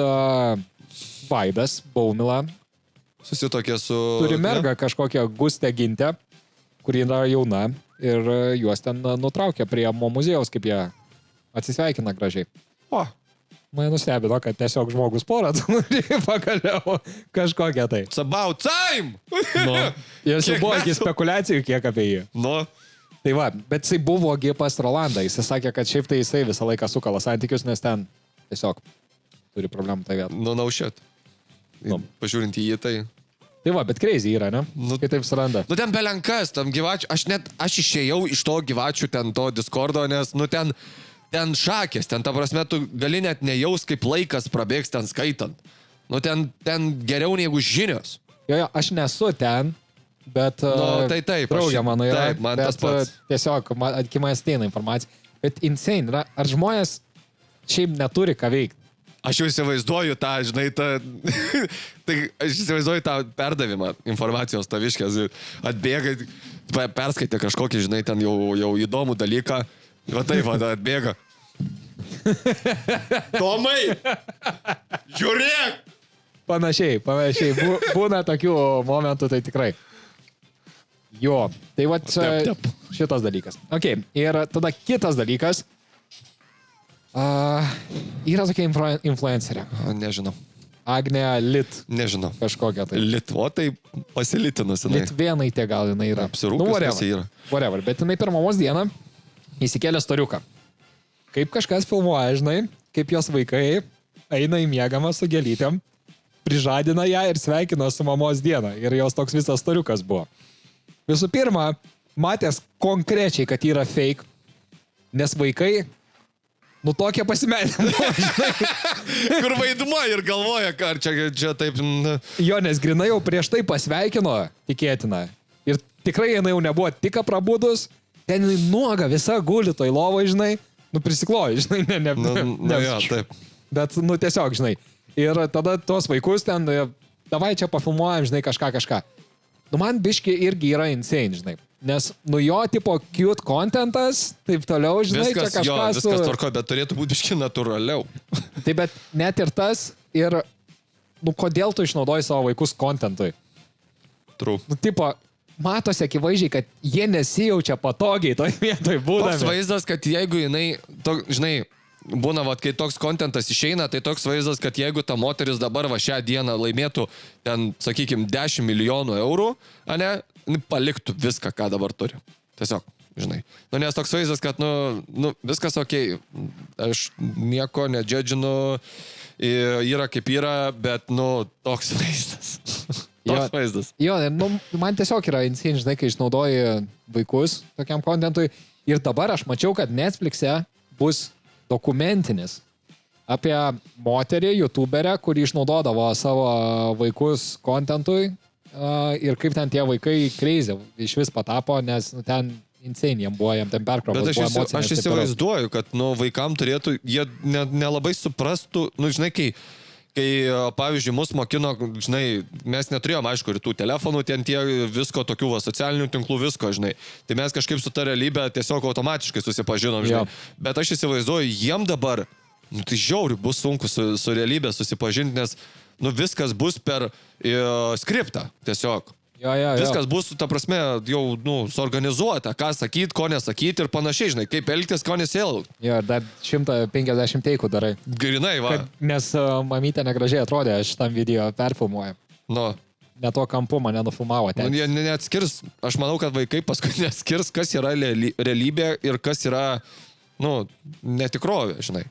Vaidas Baumila susitokė su... Turi mergą kažkokią Gustę Gintę, kuri yra jauna ir juos ten nutraukė prie Mo muziejaus, kaip jie atsisveikina gražiai. O. Mane nustebino, kad tiesiog žmogus porą turi pagaliau kažkokią tai. It's about time! Nu, ir jau buvo iki spekulacijų kiek apie jį. Nu. Tai va, bet jisai buvogi pas Rolandą. Jisai sakė, kad šiaip tai jisai visą laiką sukala santykius, nes ten tiesiog turi problemų tai vietą. Nu, naušėt. Nu. Pažiūrint į jį, tai... Tai va, bet crazy yra, ne? Nu, kai taip suranda. Nu, ten belenkas, tam gyvačių. Aš išėjau iš to gyvačių ten to Discordo, nes, nu, ten šakės, ten, ta prasme, tu gali net nejaus, kaip laikas prabėgs ten skaitant. Nu, ten geriau negu žinios. Jo, aš nesu ten, bet... Nu, tai taip. Draugė mano yra. Taip, man tas pats. Tiesiog, iki manęs ateina informacija. Bet insane, yra, ar žmonės šiaip neturi ką veikti? Aš jau įsivaizduoju tą, žinai, tai aš įsivaizduoju tą perdavimą informacijos taviškės. Atbėga, perskaitė kažkokį, žinai, ten jau įdomų dalyką. Va taip, atbėga. Tomai! Žiūrėk! Panašiai. Būna tokių momentų, tai tikrai. Jo, tai va šitas dalykas. Ok, ir tada kitas dalykas. Yra tokia influencerė. Nežinau. Agnė Lit. Nežinau. Kažkokia tai. Lit, o tai pasilitinus. Litvienai gal jinai yra. Apsirūpęs, kas yra. Whatever. Bet jinai per mamos dieną įsikėlė storiuką. Kaip kažkas filmuoja, žinai, kaip jos vaikai eina į miegamą su gėlytėm, prižadina ją ir sveikina su mamos dieną. Ir jos toks visas storiukas buvo. Visų pirma, matęs konkrečiai, kad yra fake, nes vaikai tokie pasimetę. Kur vaidmuo ir galvoja, ar čia taip... Jo, nes grinai jau prieš tai pasveikino, tikėtina. Ir tikrai jinai jau nebuvo tik prabudus, ten jinai nuoga, visa guli toj lovai, žinai, prisikloja, žinai, jo, taip. Bet, tiesiog, žinai. Ir tada tos vaikus ten, davai čia pafilmuojam, žinai, kažką. Man biški irgi yra insane, žinai. Nes, jo tipo cute contentas, taip toliau, žinai, viskas, čia kažką viskas tvarko, bet turėtų būti biški natūraliau. Taip, bet net ir tas, ir, kodėl tu išnaudoji savo vaikus contentui? True. Tipo, matosi akivaizdžiai, kad jie nesijaučia patogiai toj vietoj būdami. Toks vaizdas, kad jeigu jinai, žinai, būna, kai toks kontentas išeina, tai toks vaizdas, kad jeigu ta moteris dabar šią dieną laimėtų ten, sakykime, 10 milijonų eurų, paliktų viską, ką dabar turi. Tiesiog, žinai. Nes toks vaizdas, kad, viskas okei. Aš nieko nedžedžinu, yra kaip yra, bet, toks vaizdas. Toks vaizdas. Jo, man tiesiog yra insane, žinai, kai išnaudoji vaikus tokiam kontentui. Ir dabar aš mačiau, kad Netflix'e bus dokumentinis apie moterį, youtuberę, kuri išnaudodavo savo vaikus kontentui ir kaip ten tie vaikai crazy iš vis patapo, nes ten insane jiem buvo, jiem ten perkrovos. Bet aš įsivaizduoju, kad vaikam turėtų, jie nelabai suprastų, žinai, kai, pavyzdžiui, mus mokino, žinai, mes neturėjom, aišku, ir tų telefonų, ten tie visko, tokių socialinių tinklų, visko, žinai. Tai mes kažkaip su ta realybė tiesiog automatiškai susipažinom, žinai. Jo. Bet aš įsivaizduoju, jiem dabar, tai žiauriai bus sunku su realybė susipažinti, nes, viskas bus per skriptą, tiesiog. Jo. Viskas bus, ta prasme, jau, suorganizuota, ką sakyti, ko nesakyti ir panašiai, žinai, kaip elgtis, ko nesielgti. Jo, dar 150 teikų darai. Grinai, va. Nes mamytė negražiai atrodė, aš tam video perfilmuoju. Ne to kampu mane nufilmavo ten. Jie neatskirs, aš manau, kad vaikai paskui neatskirs, kas yra realybė ir kas yra, netikrovė, žinai.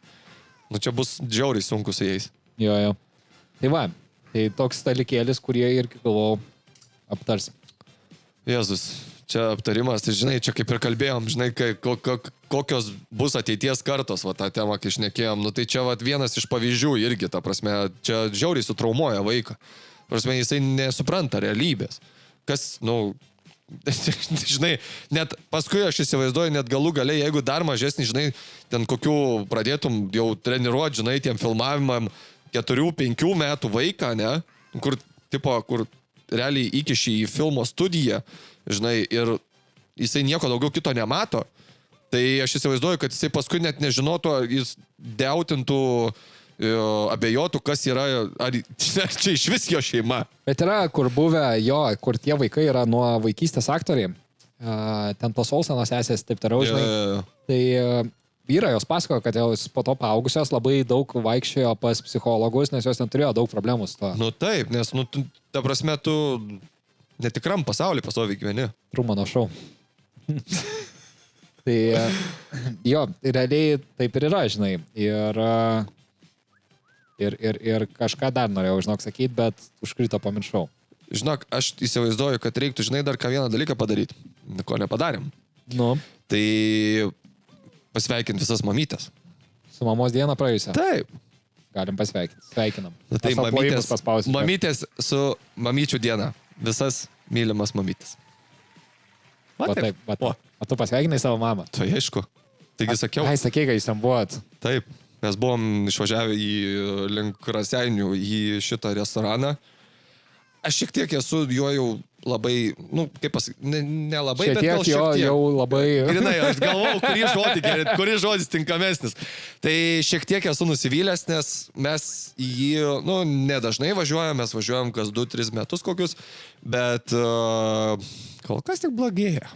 Čia bus žiauriai sunku su jais. Jo. Tai va, tai toks dalykėlis, kurie irgi galvojau aptars. Jėzus, čia aptarimas, tai žinai, čia kaip ir kalbėjom, žinai, kokios bus ateities kartos, va tą temą, kai šnekėjom, tai čia va vienas iš pavyzdžių irgi, ta prasme, čia žiauriai sutraumuoja vaiką. Prasme, jisai nesupranta realybės. Kas, žinai, net paskui aš įsivaizduoju, net galų galiai, jeigu dar mažesnį, žinai, ten kokių pradėtum jau treniruoti, žinai, tiem filmavimam 4-5 metų vaiką, ne, kur realiai įkiši į filmo studiją, žinai, ir jisai nieko daugiau kito nemato, tai aš įsivaizduoju, kad jisai paskui net nežinotų, jis deutintų abejotų, kas yra, ar čia iš vis jo šeima. Bet yra, kur buvę jo, kur tie vaikai yra nuo vaikystės aktoriai. Ten tos Olsenos sesės, taip toliau, žinai. Tai vyra jos pasakojo, kad jos po to paaugusios labai daug vaikščiojo pas psichologus, nes jos neturėjo daug problemų su to. Nu taip, nes, ta prasme, tu netikram pasaulyje pastoviai gyveni. Trumano šou. Tai jo, realiai taip ir yra, žinai. Ir kažką dar norėjau, žinok, sakyti, bet užkrito pamiršau. Žinok, aš įsivaizduoju, kad reiktų, žinai, dar ką vieną dalyką padaryti, ko nepadarėm. Nu. Tai pasveikinti visas mamytės. Su mamos diena praėjusią. Taip. Galim pasveikinti. Sveikinam. Tai mamytės su mamyčių diena. Visas mylimas mamytės. Va taip. O tu pasveikinai savo mamą? Tai aišku. Taigi sakiau. Ai, sakei, kad jūs ten buvot. Taip. Mes buvom išvažiavę link Raseinių į šitą restoraną. Aš šiek tiek esu jo jau labai, kaip pasakyti, nelabai, bet gal šiek tiek. Jau labai... Grinai, aš galvau, kuris žodis tinkamesnis. Tai šiek tiek esu nusivylęs, nes mes į jį, nedažnai važiuojam, mes važiuojam kas 2-3 metus kokius, bet kol kas tik blogėja.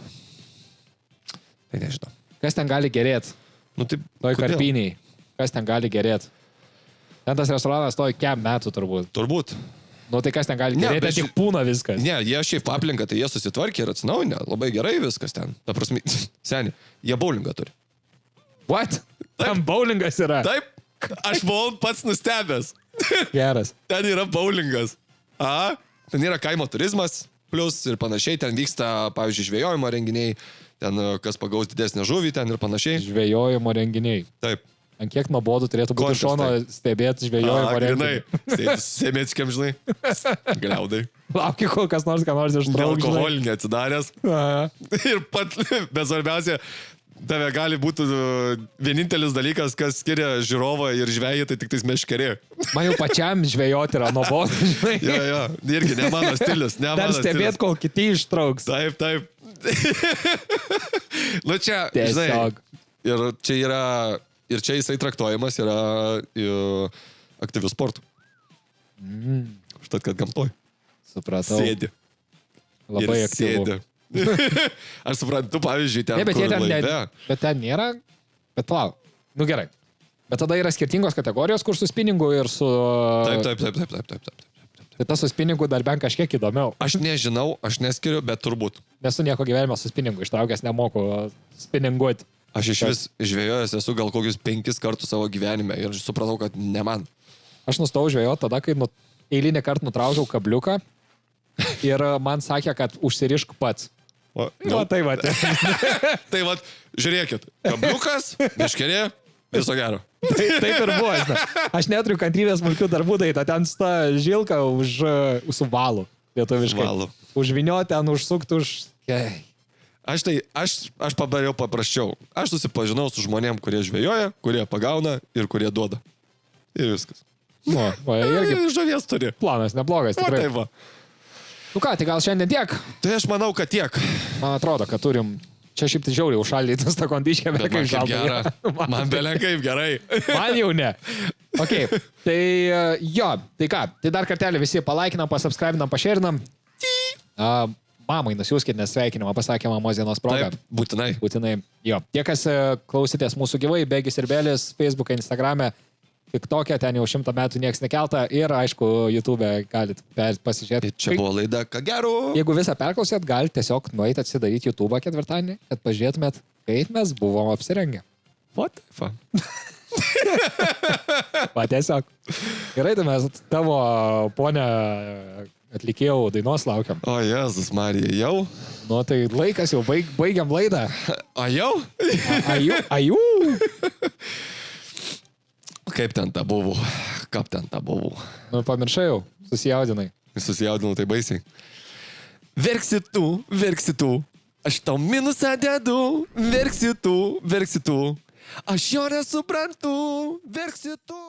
Tai nežinau. Kas ten gali gerėti? Toj Karpiniai. Kas ten gali gerėti? Ten tas restoranas toj kiek metų turbūt. Turbūt. Tai kas ten gali gerėti, bet tik pūna viskas. Ne, jie šiaip aplinką, tai jie susitvarkė ir atsinaujinę. Labai gerai viskas ten. Ta prasme, seni, jie bowlingą turi. What? Tam bowlingas yra? Taip, aš buvau pats nustebęs. Geras. Ten yra bowlingas. Ten yra kaimo turizmas, plus ir panašiai. Ten vyksta, pavyzdžiui, žvejojimo renginiai. Ten kas pagaus didesnę žuvį, ten ir panašiai. Žvejojimo renginiai. Taip. Ant kiek nuobodų turėtų būti iš šono stebėti žvejojimo renginį. Sėmėčkiam, žinai. Gliaudai. Lauki, kol kas nors, ką nors ištraukti. Alkoholinį atsidaręs. Ir bet svarbiausia, tave gali būti vienintelis dalykas, kas skiria žiūrovą ir žvejį, tai tik tais meškerė. Man jau pačiam žvejoti yra nuobodų, žinai. Jo, irgi ne mano stilius. Dar stebėti, kol kiti ištrauks. Taip. Čia, žinai, ir čia yra... Ir čia jisai traktuojamas yra aktyvių sportų. Štat, kad gamtoj. Supratau. Sėdi. Labai aktyvu. Sėdi. Aš suprantu, pavyzdžiui, ten laive. Bet ten nėra. Bet palauk. Gerai. Bet tada yra skirtingos kategorijos, kur su spinningu ir su... Taip. Tai tas su spinningu dar bent kažkiek įdomiau. Aš nežinau, aš neskiriu, bet turbūt. Nesu nieko gyvenime su spinningu ištraukęs, nemoku spinninguoti. Aš iš vis žvejojęs esu gal kokius 5 kartus savo gyvenime ir supratau, kad ne man. Aš nustojau žvejoti tada, kai eilinį kartą nutraukiau kabliuką ir man sakė, kad užsirišk pats. Tai va. Tai va, žiūrėkit, kabliukas, meškerė, viso gero. Taip ir buvo, žinai. Aš neturiu kantrybės smulkių darbų, tai ten sta žilka su valu, lietuviškai. Užvinio ten, užsukt už... Aš padariau paprasčiau. Aš susipažinau su žmonėm, kurie žvejoja, kurie pagauna ir kurie duoda. Ir viskas. Irgi žuvies turi. Planas neblogas, tikrai. Tai va. Tai gal šiandien tiek? Tai aš manau, kad tiek. Man atrodo, kad turim... Čia šiaip tai žiauriai užšaldytas ta kondiškė, bet kaip žalda. Man belenkaip gerai. Man jau ne. Ok, tai jo, tai ką, tai dar kartelį visi palaikinam, pasubscribinam, pašėrinam. Mamai nusiųskit nesveikinimą, pasakė mamos dienos proga. Taip, būtinai. Jo, tie, kas klausitės mūsų gyvai, Begis ir Belis, Facebook'e, Instagram'e, TikTok'e, ten jau 100 metų nieks nekelta ir, aišku, YouTube'e galit pasižiūrėti. Čia buvo laida, ką gero. Jeigu visą perklausėt, galit tiesiog nueiti atsidaryti YouTube'ą ketvirtadienį, kad pažiūrėtumėt, kaip mes buvom apsirengę. What? Va, tiesiog. Gerai, tai mes tavo, ponia... atlikėjau dainos laukiam. O, Jėzus Marija, jau? Tai laikas jau, baigiam laidą. Jau? Ajų. Kaip ten ta buvo? Pamiršai jau, susijaudinai. Susijaudinau tai baisiai. Verksi tu. Aš tau minusą dedu. Verksi tu. Aš jo nesuprantu. Verksi tu.